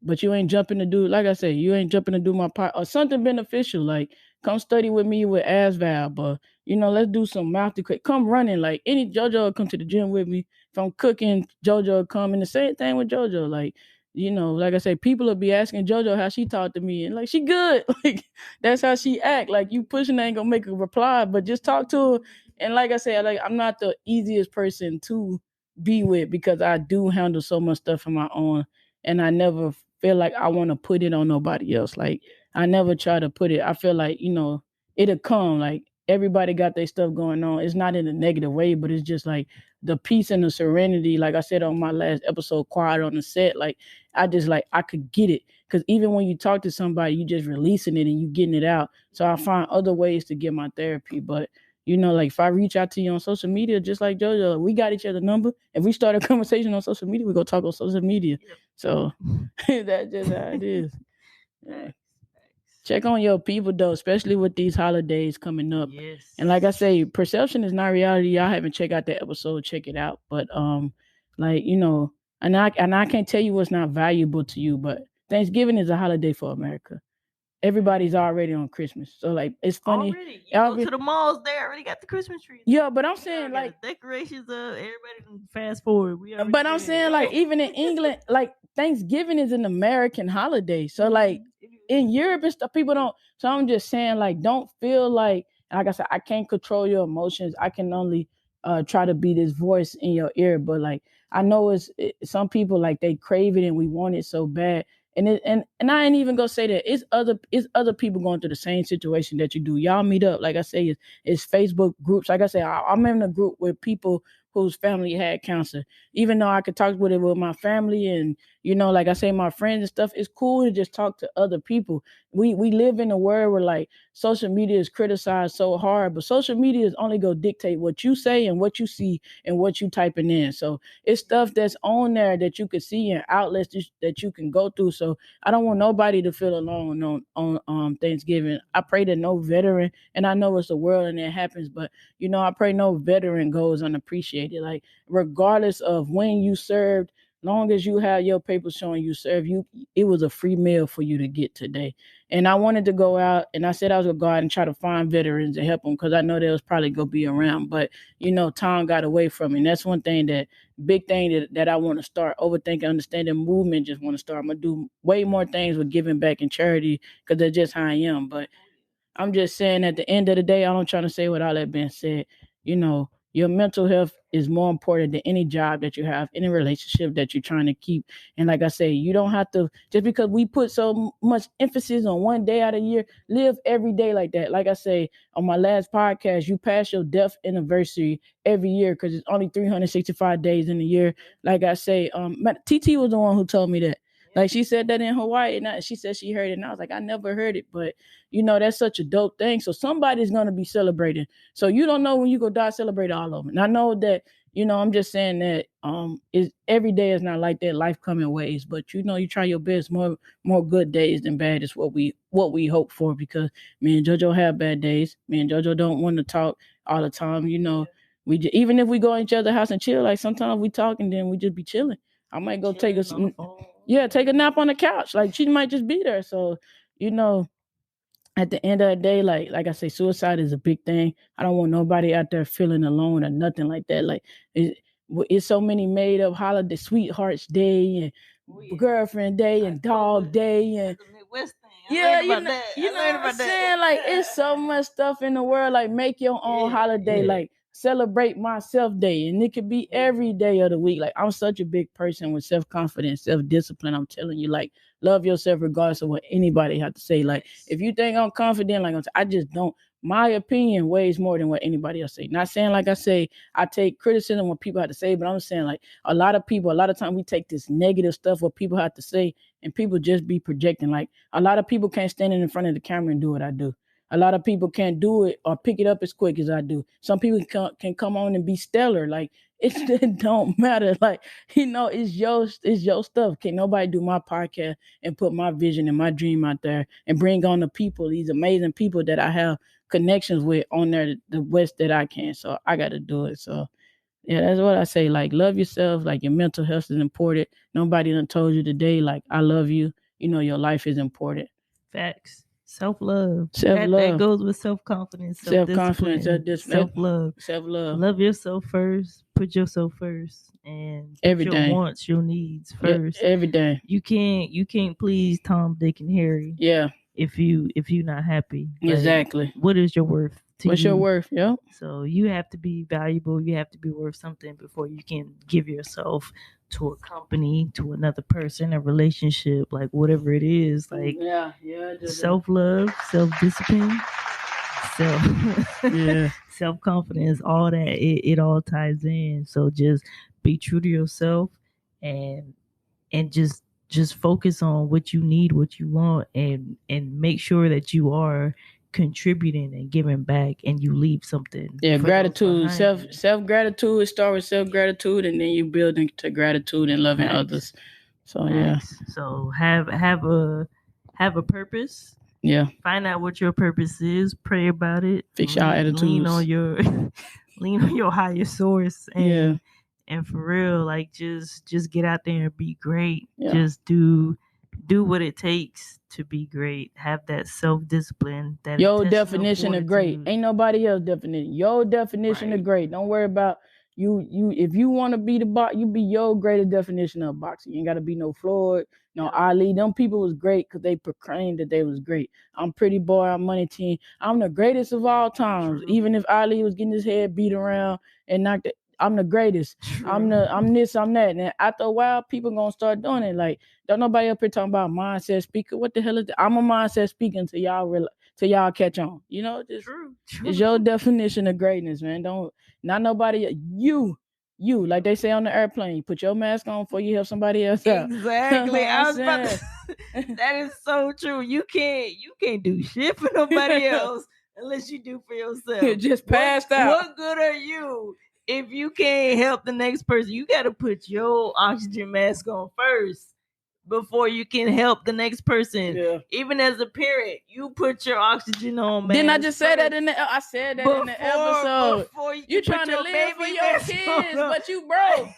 Speaker 1: but you ain't jumping to do, like I said, you ain't jumping to do my part or something beneficial. Like, come study with me with ASVAB, or let's do some mouth to quick. Come running, like any JoJo will come to the gym with me. If I'm cooking, JoJo will come, and the same thing with JoJo. Like, like I say, people will be asking JoJo how she talked to me, and like, she good. Like, that's how she act. Like, you pushing ain't gonna make a reply, but just talk to her. And like I said, like, I'm not the easiest person to be with, because I do handle so much stuff on my own, and I never feel like I want to put it on nobody else. Like, I never try to put it. I feel like, it'll come. Like, everybody got their stuff going on. It's not in a negative way, but it's just like the peace and the serenity. Like I said on my last episode, Quiet on the Set, like, I just like, I could get it. Because even when you talk to somebody, you just releasing it and you getting it out. So I find other ways to get my therapy. But like, if I reach out to you on social media, just like JoJo, we got each other's number. If we start a conversation on social media, we go talk on social media. Yep. So that's just how it is. Yeah. Check on your people though, especially with these holidays coming up.
Speaker 2: Yes.
Speaker 1: And like I say, perception is not reality. Y'all haven't checked out that episode, check it out. But like, and I can't tell you what's not valuable to you, but Thanksgiving is a holiday for America. Everybody's already on Christmas. So like, it's funny.
Speaker 2: Already. You go to the malls, they already got the Christmas tree.
Speaker 1: Yeah, but I'm saying like
Speaker 2: decorations up, everybody fast forward.
Speaker 1: But I'm saying like, even in England, like Thanksgiving is an American holiday. So like in Europe and stuff, people don't. So I'm just saying, like, don't feel like I said, I can't control your emotions. I can only try to be this voice in your ear. But like, I know some people, like, they crave it and we want it so bad. And I ain't even gonna say that it's other people going through the same situation that you do. Y'all meet up, like I say, it's Facebook groups. Like I say, I'm in a group with people whose family had cancer. Even though I could talk with it with my family and like I say, my friends and stuff, it's cool to just talk to other people. We live in a world where like social media is criticized so hard, but social media is only gonna dictate what you say and what you see and what you typing in. So it's stuff that's on there that you can see and outlets that you can go through. So I don't want nobody to feel alone on Thanksgiving. I pray that no veteran, and I know it's a world and it happens, but I pray no veteran goes unappreciated. Like regardless of when you served, long as you have your papers showing you served, it was a free meal for you to get today. And I wanted to go out, and I said I was gonna go out and try to find veterans and help them because I know they was probably gonna be around. But time got away from me. And that's one thing big thing that I want to start overthinking, understanding movement. Just want to start. I'm gonna do way more things with giving back and charity because that's just how I am. But I'm just saying at the end of the day, I'm trying to say with all that being said, your mental health is more important than any job that you have, any relationship that you're trying to keep. And like I say, you don't have to, just because we put so much emphasis on one day out of the year, live every day like that. Like I say, on my last podcast, you pass your death anniversary every year because it's only 365 days in a year. Like I say, TT was the one who told me that. Like she said that in Hawaii, and she said she heard it, and I was like, I never heard it, but that's such a dope thing. So somebody's gonna be celebrating. So you don't know when you go die, celebrate all of them. And I know that, I'm just saying that is every day is not like that. Life come in waves, but you try your best. More good days than bad is what we hope for, because me and JoJo have bad days. Me and JoJo don't want to talk all the time. Even if we go in each other's house and chill, like sometimes we talk and then we just be chilling. I might go take a nap on the couch. Like she might just be there. So, at the end of the day, like I say, suicide is a big thing. I don't want nobody out there feeling alone or nothing like that. Like it's so many made up holiday, sweethearts day and girlfriend day and dog day and what I'm saying? Like it's so much stuff in the world. Like make your own holiday. Like celebrate myself day, and it could be every day of the week. Like I'm such a big person with self-confidence, self-discipline. I'm telling you, like love yourself regardless of what anybody have to say. Like if you think I'm confident, like I just don't. My opinion weighs more than what anybody else say. Not saying like I say I take criticism what people have to say, but I'm saying like a lot of time we take this negative stuff what people have to say, and people just be projecting. Like a lot of people can't stand in front of the camera and do what I do. A lot of people can't do it or pick it up as quick as I do. Some people can come on and be stellar. Like it don't matter. Like it's your stuff. Can't nobody do my podcast and put my vision and my dream out there and bring on the people, these amazing people that I have connections with on there the West that I can. So I got to do it. So yeah, that's what I say. Like love yourself. Like your mental health is important. Nobody done told you today. Like I love you. Your life is important.
Speaker 2: Facts. Self-love.
Speaker 1: Self-love.
Speaker 2: That goes with self-confidence,
Speaker 1: Self-confidence,
Speaker 2: self-love.
Speaker 1: Self-love.
Speaker 2: Love yourself first. Put yourself first, and
Speaker 1: every
Speaker 2: your
Speaker 1: day.
Speaker 2: wants, your needs first.
Speaker 1: Yeah, every day.
Speaker 2: You can't please Tom, Dick, and Harry.
Speaker 1: Yeah.
Speaker 2: If you're not happy.
Speaker 1: Exactly.
Speaker 2: What is your worth?
Speaker 1: What's your worth? Yep.
Speaker 2: So you have to be valuable. You have to be worth something before you can give yourself to a company, to another person, a relationship, like whatever it is. Like self-love, self-discipline, self-confidence, all that. It all ties in. So just be true to yourself and just focus on what you need, what you want, and make sure that you are contributing and giving back, and you leave something.
Speaker 1: Yeah, gratitude, self gratitude. Start with self gratitude, and then you build into gratitude and loving others. So yeah.
Speaker 2: So have a purpose.
Speaker 1: Yeah.
Speaker 2: Find out what your purpose is. Pray about it.
Speaker 1: Fix your attitudes.
Speaker 2: Lean on your higher source. And for real, like just get out there and be great.
Speaker 1: Yeah.
Speaker 2: Just do what it takes to be great. Have that self-discipline. That
Speaker 1: your definition of great. Ain't nobody else definition. Your definition of great. Don't worry about you. If you want to be the box, you be your greater definition of boxing. You ain't got to be no Floyd, no Ali. Them people was great because they proclaimed that they was great. I'm Pretty Boy. I'm Money Team. I'm the greatest of all times. True. Even if Ali was getting his head beat around and knocked it. I'm the greatest.
Speaker 2: True.
Speaker 1: I'm this, I'm that. And after a while, people gonna start doing it. Like, don't nobody up here talking about mindset speaker. What the hell is that? I'm a mindset speaker until y'all catch on. You know, just
Speaker 2: True.
Speaker 1: it's your definition of greatness, man. Not nobody. You, like they say on the airplane, you put your mask on before you help somebody else out.
Speaker 2: Exactly. I was about
Speaker 1: saying?
Speaker 2: to. That is so true. You can't do shit for nobody else unless you do for yourself.
Speaker 1: Just passed out.
Speaker 2: What good are you if you can't help the next person? You got to put your oxygen mask on first before you can help the next person.
Speaker 1: Yeah.
Speaker 2: Even as a parent, you put your oxygen on.
Speaker 1: Didn't I just say that in the? I said that in the episode.
Speaker 2: Before
Speaker 1: You trying to live for your kids, but you broke.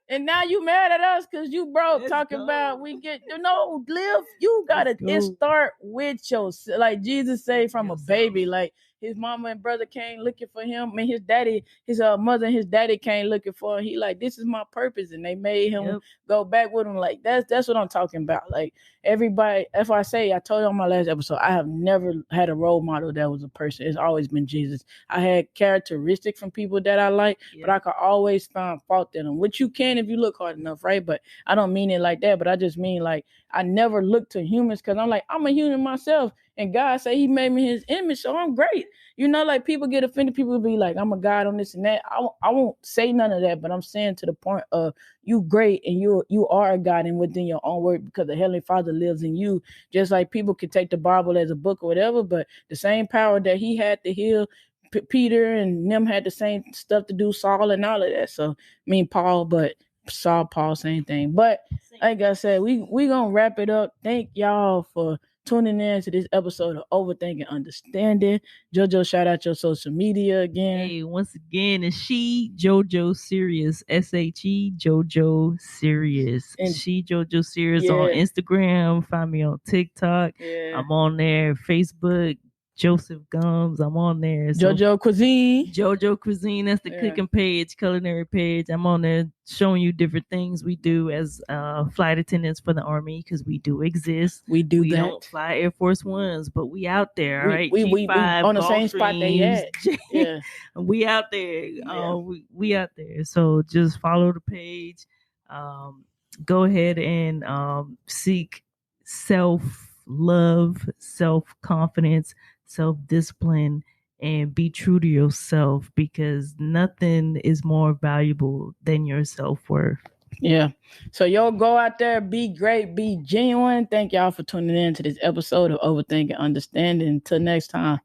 Speaker 1: And now you mad at us because you broke. Talking about we get live. You gotta it start with yourself. Like Jesus say from a baby. Like his mama and brother came looking for him. I mean, his daddy, his mother and his daddy came looking for him. He like, this is my purpose, and they made him go back with him. Like that's what I'm talking about. Like everybody, if I told you on my last episode, I have never had a role model that was a person. It's always been Jesus. I had characteristics from people that I like, but I could always find fault in them, which you can if you look hard enough, right? But I don't mean it like that. But I just mean like I never look to humans because I'm like, I'm a human myself. And God say he made me his image, so I'm great. You know, like people get offended. People be like, I'm a God on this and that. I won't say none of that, but I'm saying to the point of you great and you are a God and within your own word because the Heavenly Father lives in you. Just like people could take the Bible as a book or whatever, but the same power that he had to heal Peter and them had the same stuff to do, Saul and all of that. So, Paul, but Saul, Paul, same thing. But like I said, we gonna wrap it up. Thank y'all for tuning in to this episode of Overthinking Understanding. JoJo, shout out your social media again.
Speaker 2: Hey, once again, it's She JoJo Serious, SHE JoJo Serious. And She JoJo Serious on Instagram. Find me on TikTok. I'm on there. Facebook, Joseph Gums. I'm on there. So
Speaker 1: JoJo Cuisine.
Speaker 2: JoJo Cuisine. That's the cooking page, culinary page. I'm on there showing you different things we do as flight attendants for the Army because we do exist. We don't fly Air Force Ones, but we out there. All right,
Speaker 1: we on the same spot they at. Yeah,
Speaker 2: we out there. We out there. So just follow the page. Go ahead and seek self-love, self-confidence, self-discipline, and be true to yourself because nothing is more valuable than your self-worth.
Speaker 1: Yeah. So y'all go out there, be great, be genuine. Thank y'all for tuning in to this episode of Overthinking Understanding. Until next time.